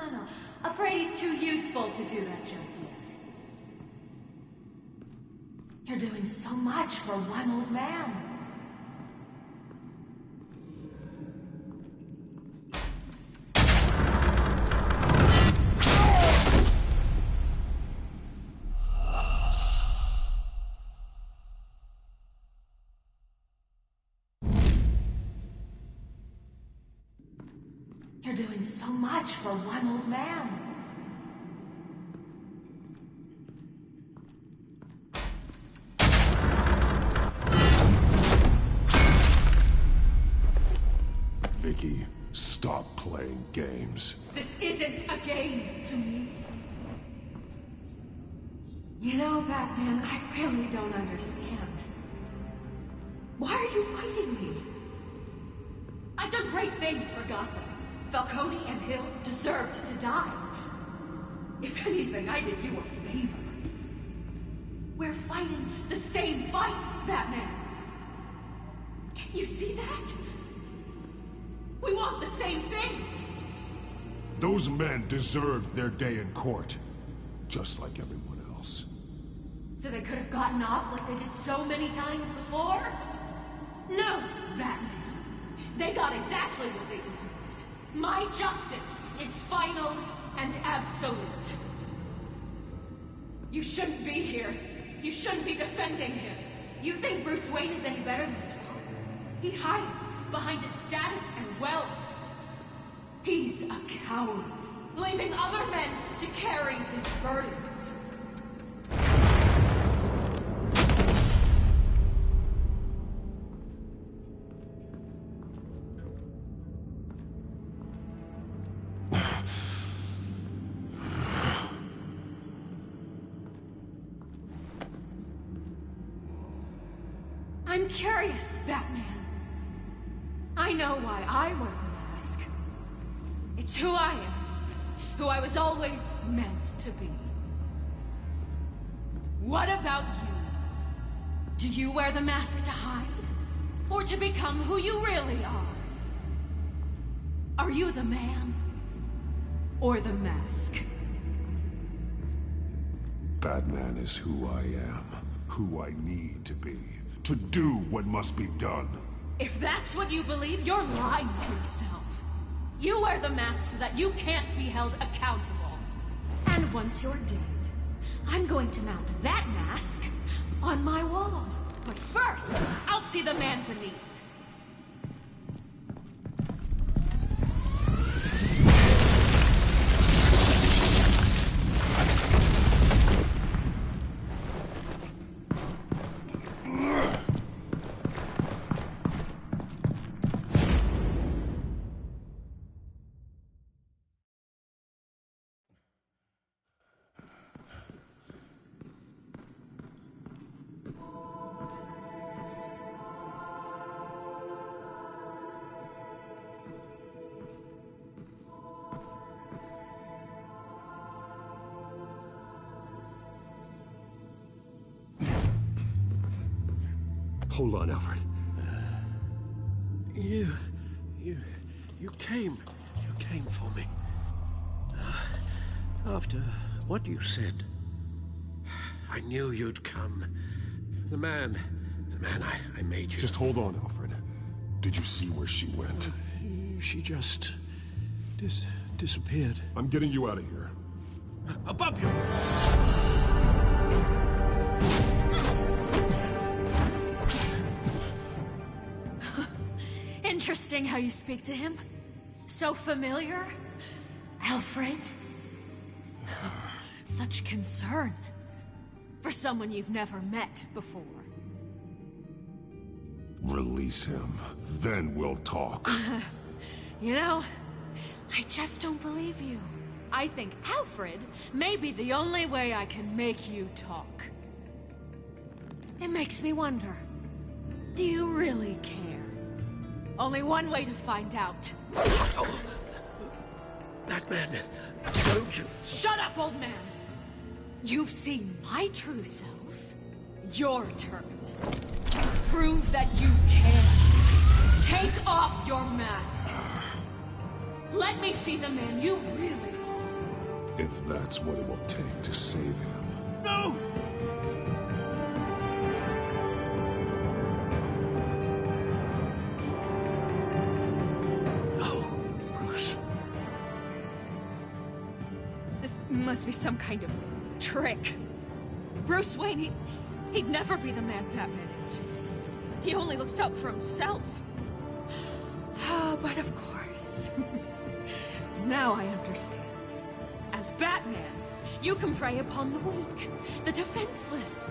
Speaker 9: Afraid he's too useful to do that just yet. You're doing so much for one old man. You're doing so much for one old man.
Speaker 4: Vicky, stop playing games.
Speaker 9: This isn't a game to me. You know, Batman, I really don't understand. Why are you fighting me? I've done great things for Gotham. Falcone and Hill deserved to die. If anything, I did you a favor. We're fighting the same fight, Batman. Can't you see that? We want the same things.
Speaker 7: Those men deserved their day in court, just like everyone else.
Speaker 9: So they could have gotten off like they did so many times before? No, Batman. They got exactly what they deserved. My justice is final and absolute. You shouldn't be here. You shouldn't be defending him. You think Bruce Wayne is any better than his father? He hides behind his status and wealth. He's a coward, leaving other men to carry his burdens. I'm curious, Batman. I know why I wear the mask. It's who I am, who I was always meant to be. What about you? Do you wear the mask to hide? Or to become who you really are? Are you the man? Or the mask?
Speaker 4: Batman is who I am, who I need to be, to do what must be done.
Speaker 9: If that's what you believe, you're lying to yourself. You wear the mask so that you can't be held accountable. And once you're dead, I'm going to mount that mask on my wall. But first, I'll see the man beneath.
Speaker 11: Hold on, Alfred. You came for me. After what you said, I knew you'd come. The man I made you.
Speaker 4: Just hold on, Alfred. Did you see where she went?
Speaker 15: She just... disappeared.
Speaker 4: I'm getting you out of here.
Speaker 11: Above you!
Speaker 9: Interesting how you speak to him. So familiar. Alfred. Such concern. For someone you've never met before.
Speaker 4: Release him. Then we'll talk.
Speaker 9: You know, I just don't believe you. I think Alfred may be the only way I can make you talk. It makes me wonder, do you really care? Only one way to find out.
Speaker 11: Batman, don't you...
Speaker 9: Shut up, old man! You've seen my true self. Your turn. Prove that you can. Take off your mask. Let me see the man you really are.
Speaker 4: If that's what it will take to save him.
Speaker 11: No!
Speaker 9: Must be some kind of trick. Bruce Wayne, he'd never be the man Batman is. He only looks out for himself. But of course. Now I understand. As Batman, you can prey upon the weak, the defenseless,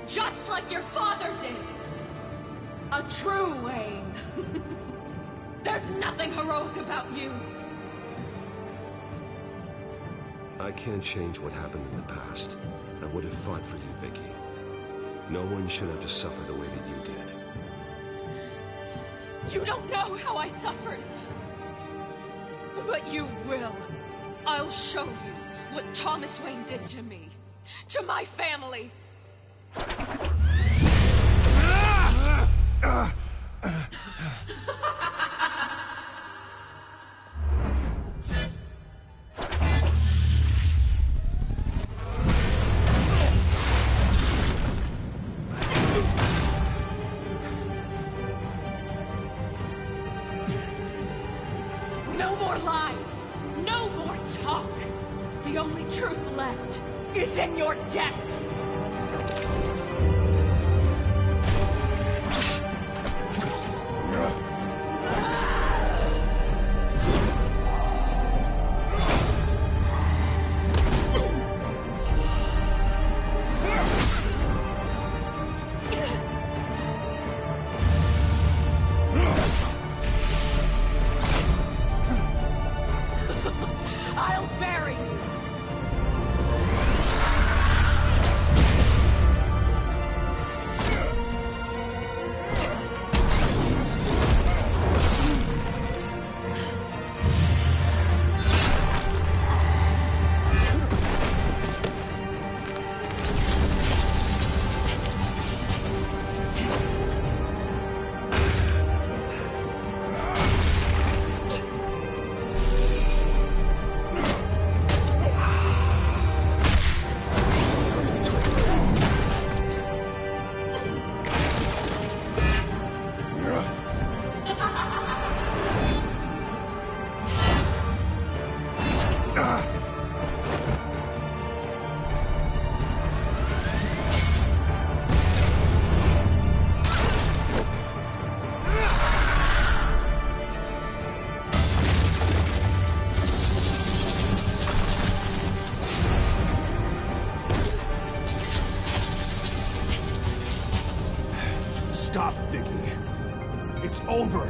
Speaker 9: just like your father did. A true Wayne. There's nothing heroic about you.
Speaker 13: I can't change what happened in the past. I would have fought for you, Vicky. No one should have to suffer the way that you did.
Speaker 9: You don't know how I suffered. But you will. I'll show you what Thomas Wayne did to me. To my family. No more lies. No more talk. The only truth left is in your death. I'll bury you.
Speaker 2: Stop, Vicky. It's over.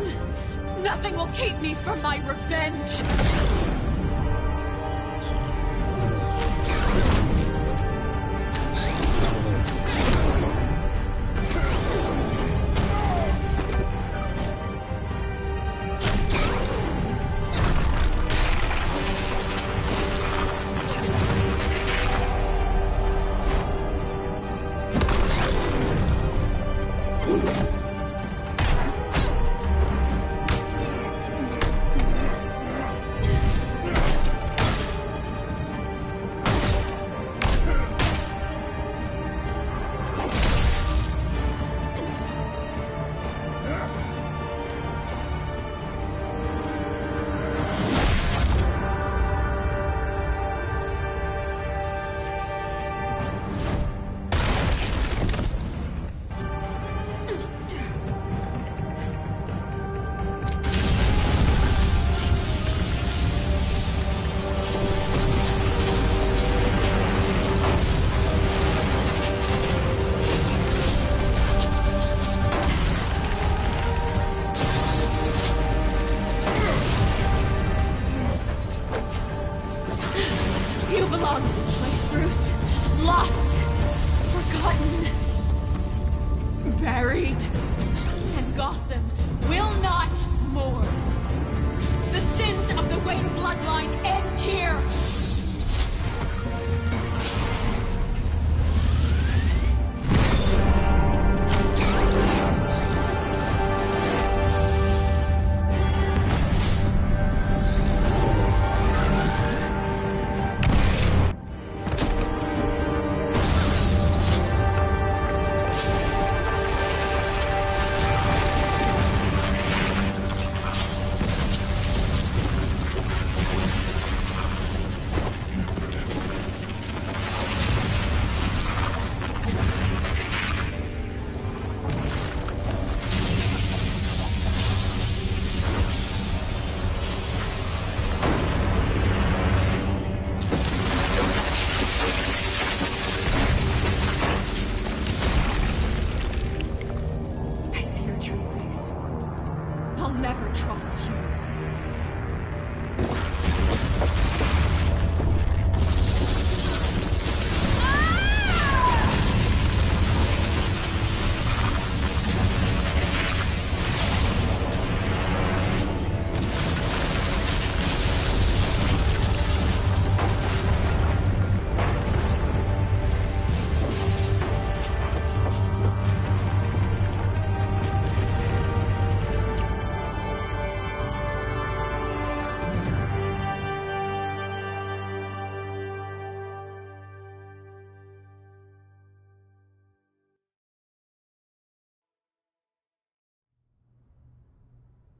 Speaker 9: Nothing will keep me from my revenge. You belong in this place, Bruce. Lost, forgotten, buried. And Gotham will not mourn. The sins of the Wayne bloodline end here.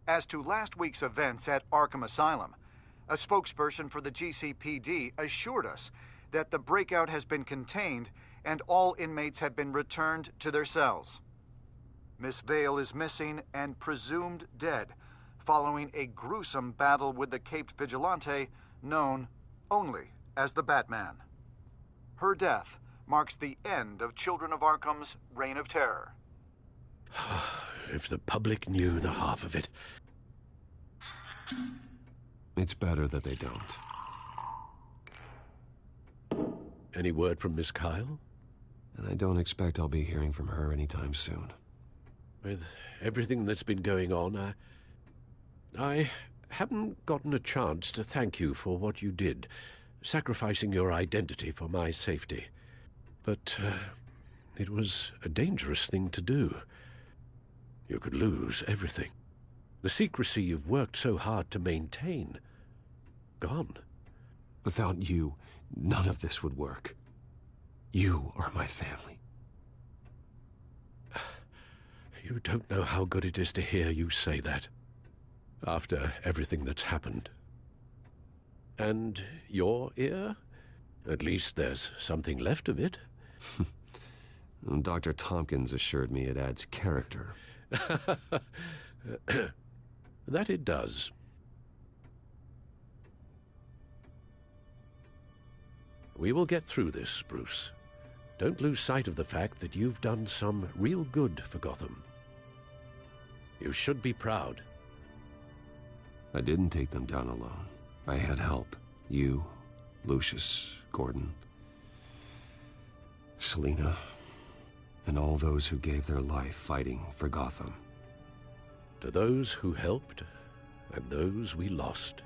Speaker 6: As to last week's events at Arkham Asylum, a spokesperson for the GCPD assured us that the breakout has been contained and all inmates have been returned to their cells. Miss Vale is missing and presumed dead following a gruesome battle with the caped vigilante known only as the Batman. Her death marks the end of Children of Arkham's reign of terror.
Speaker 11: If the public knew the half of it.
Speaker 13: It's better that they don't.
Speaker 11: Any word from Miss Kyle?
Speaker 13: And I don't expect I'll be hearing from her anytime soon.
Speaker 11: With everything that's been going on, I haven't gotten a chance to thank you for what you did, sacrificing your identity for my safety. But it was a dangerous thing to do. You could lose everything. The secrecy you've worked so hard to maintain. Gone.
Speaker 13: Without you, none of this would work. You are my family.
Speaker 11: You don't know how good it is to hear you say that. After everything that's happened. And your ear? At least there's something left of it.
Speaker 13: Dr. Tompkins assured me it adds character.
Speaker 11: That it does. We will get through this, Bruce. Don't lose sight of the fact that you've done some real good for Gotham. You should be proud.
Speaker 4: I didn't take them down alone. I had help. You, Lucius, Gordon, Selina, and all those who gave their life fighting for Gotham.
Speaker 11: To those who helped, and those we lost.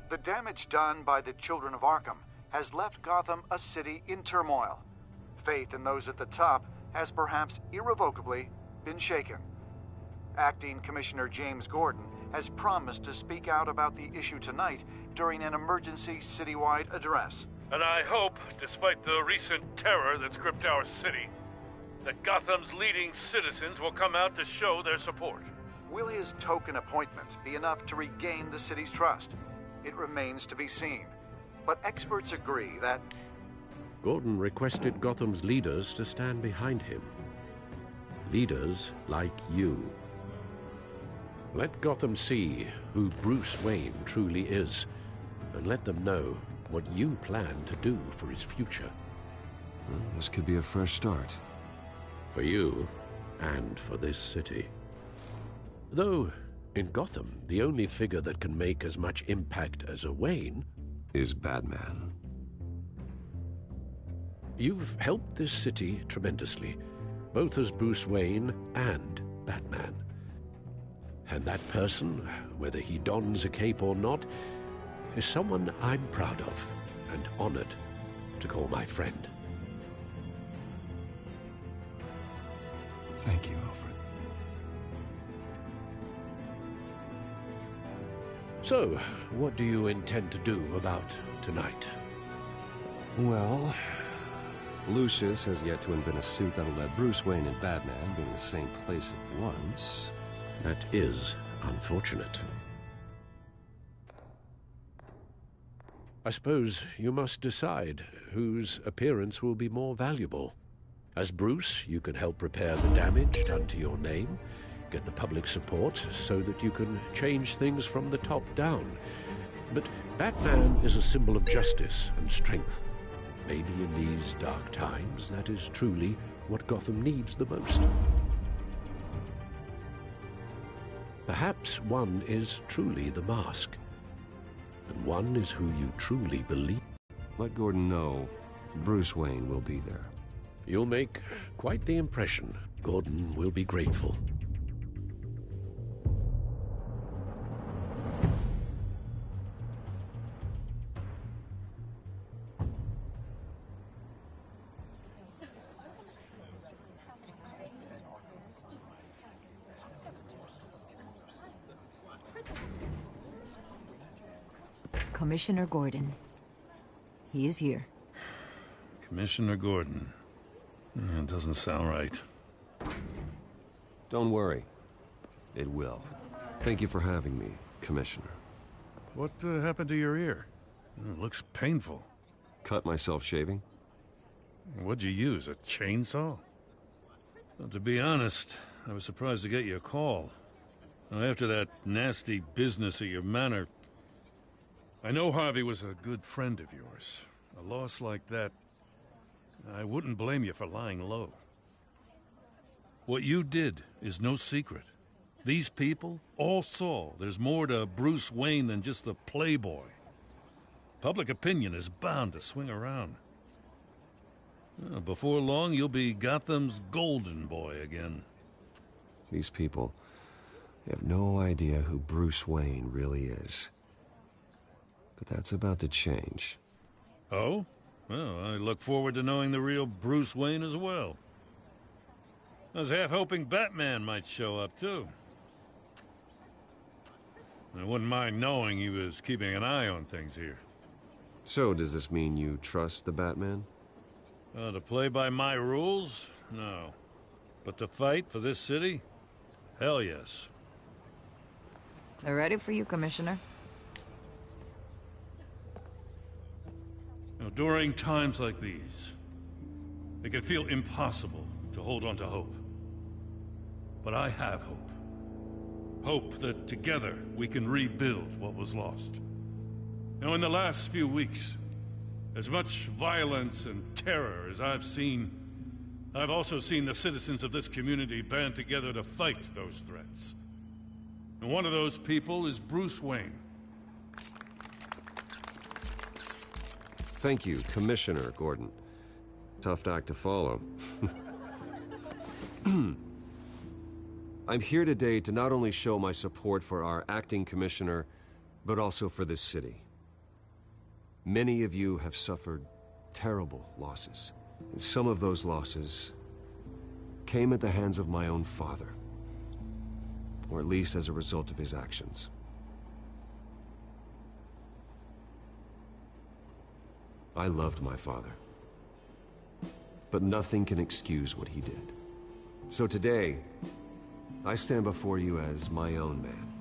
Speaker 6: The damage done by the Children of Arkham has left Gotham a city in turmoil. Faith in those at the top has perhaps irrevocably been shaken. Acting Commissioner James Gordon has promised to speak out about the issue tonight during an emergency citywide address.
Speaker 8: And I hope, despite the recent terror that's gripped our city, that Gotham's leading citizens will come out to show their support.
Speaker 6: Will his token appointment be enough to regain the city's trust? It remains to be seen. But experts agree that
Speaker 11: Gordon requested Gotham's leaders to stand behind him. Leaders like you. Let Gotham see who Bruce Wayne truly is, and let them know what you plan to do for his future.
Speaker 4: Well, this could be a fresh start.
Speaker 11: For you, and for this city. Though, in Gotham, the only figure that can make as much impact as a Wayne
Speaker 4: is Batman.
Speaker 11: You've helped this city tremendously, both as Bruce Wayne and Batman. And that person, whether he dons a cape or not, is someone I'm proud of and honored to call my friend.
Speaker 4: Thank you, Alfred.
Speaker 11: So, what do you intend to do about tonight?
Speaker 4: Well, Lucius has yet to invent a suit that'll let Bruce Wayne and Batman be in the same place at once.
Speaker 11: That is unfortunate. I suppose you must decide whose appearance will be more valuable. As Bruce, you can help repair the damage done to your name, get the public support so that you can change things from the top down. But Batman is a symbol of justice and strength. Maybe in these dark times, that is truly what Gotham needs the most. Perhaps one is truly the mask, and one is who you truly believe.
Speaker 4: Let Gordon know Bruce Wayne will be there.
Speaker 11: You'll make quite the impression. Gordon will be grateful.
Speaker 19: Commissioner Gordon. He is here.
Speaker 8: Commissioner Gordon. It doesn't sound right.
Speaker 4: Don't worry. It will. Thank you for having me, Commissioner.
Speaker 8: What happened to your ear? It looks painful.
Speaker 4: Cut myself shaving?
Speaker 8: What'd you use, a chainsaw? Well, to be honest, I was surprised to get your call. Now, after that nasty business at your manor, I know Harvey was a good friend of yours. A loss like that, I wouldn't blame you for lying low. What you did is no secret. These people all saw there's more to Bruce Wayne than just the playboy. Public opinion is bound to swing around. Before long, you'll be Gotham's golden boy again.
Speaker 4: These people have no idea who Bruce Wayne really is. But that's about to change.
Speaker 8: Oh? Well, I look forward to knowing the real Bruce Wayne as well. I was half hoping Batman might show up, too. I wouldn't mind knowing he was keeping an eye on things here.
Speaker 4: So, does this mean you trust the Batman?
Speaker 8: To play by my rules? No. But to fight for this city? Hell yes.
Speaker 19: They're ready for you, Commissioner.
Speaker 8: During times like these, it can feel impossible to hold on to hope. But I have hope. Hope that together we can rebuild what was lost. Now, in the last few weeks, as much violence and terror as I've seen, I've also seen the citizens of this community band together to fight those threats. And one of those people is Bruce Wayne.
Speaker 13: Thank you, Commissioner Gordon. Tough act to follow. I'm here today to not only show my support for our acting commissioner, but also for this city. Many of you have suffered terrible losses. And some of those losses came at the hands of my own father. Or at least as a result of his actions. I loved my father. But nothing can excuse what he did. So today, I stand before you as my own man.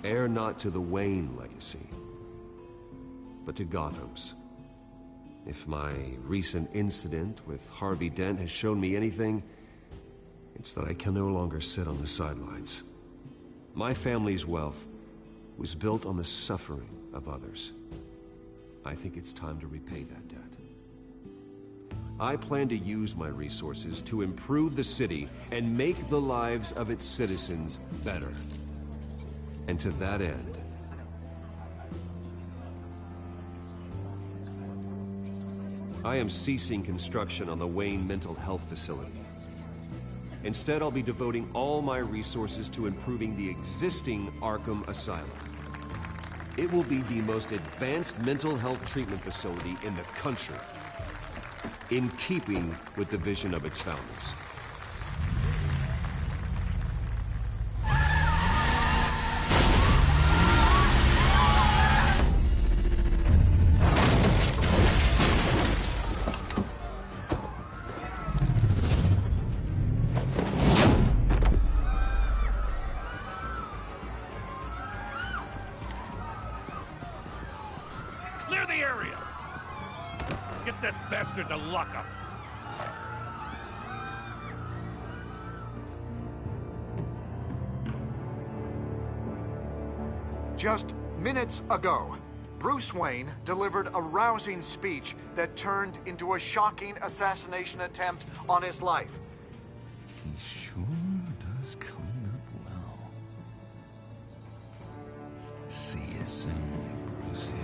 Speaker 13: Heir not to the Wayne legacy, but to Gotham's. If my recent incident with Harvey Dent has shown me anything, it's that I can no longer sit on the sidelines. My family's wealth was built on the suffering of others. I think it's time to repay that debt. I plan to use my resources to improve the city and make the lives of its citizens better. And to that end, I am ceasing construction on the Wayne Mental Health Facility. Instead, I'll be devoting all my resources to improving the existing Arkham Asylum. It will be the most advanced mental health treatment facility in the country, in keeping with the vision of its founders.
Speaker 8: Clear the area! Get that bastard to lock up!
Speaker 6: Just minutes ago, Bruce Wayne delivered a rousing speech that turned into a shocking assassination attempt on his life.
Speaker 1: He sure does clean up well. See you soon, Brucey.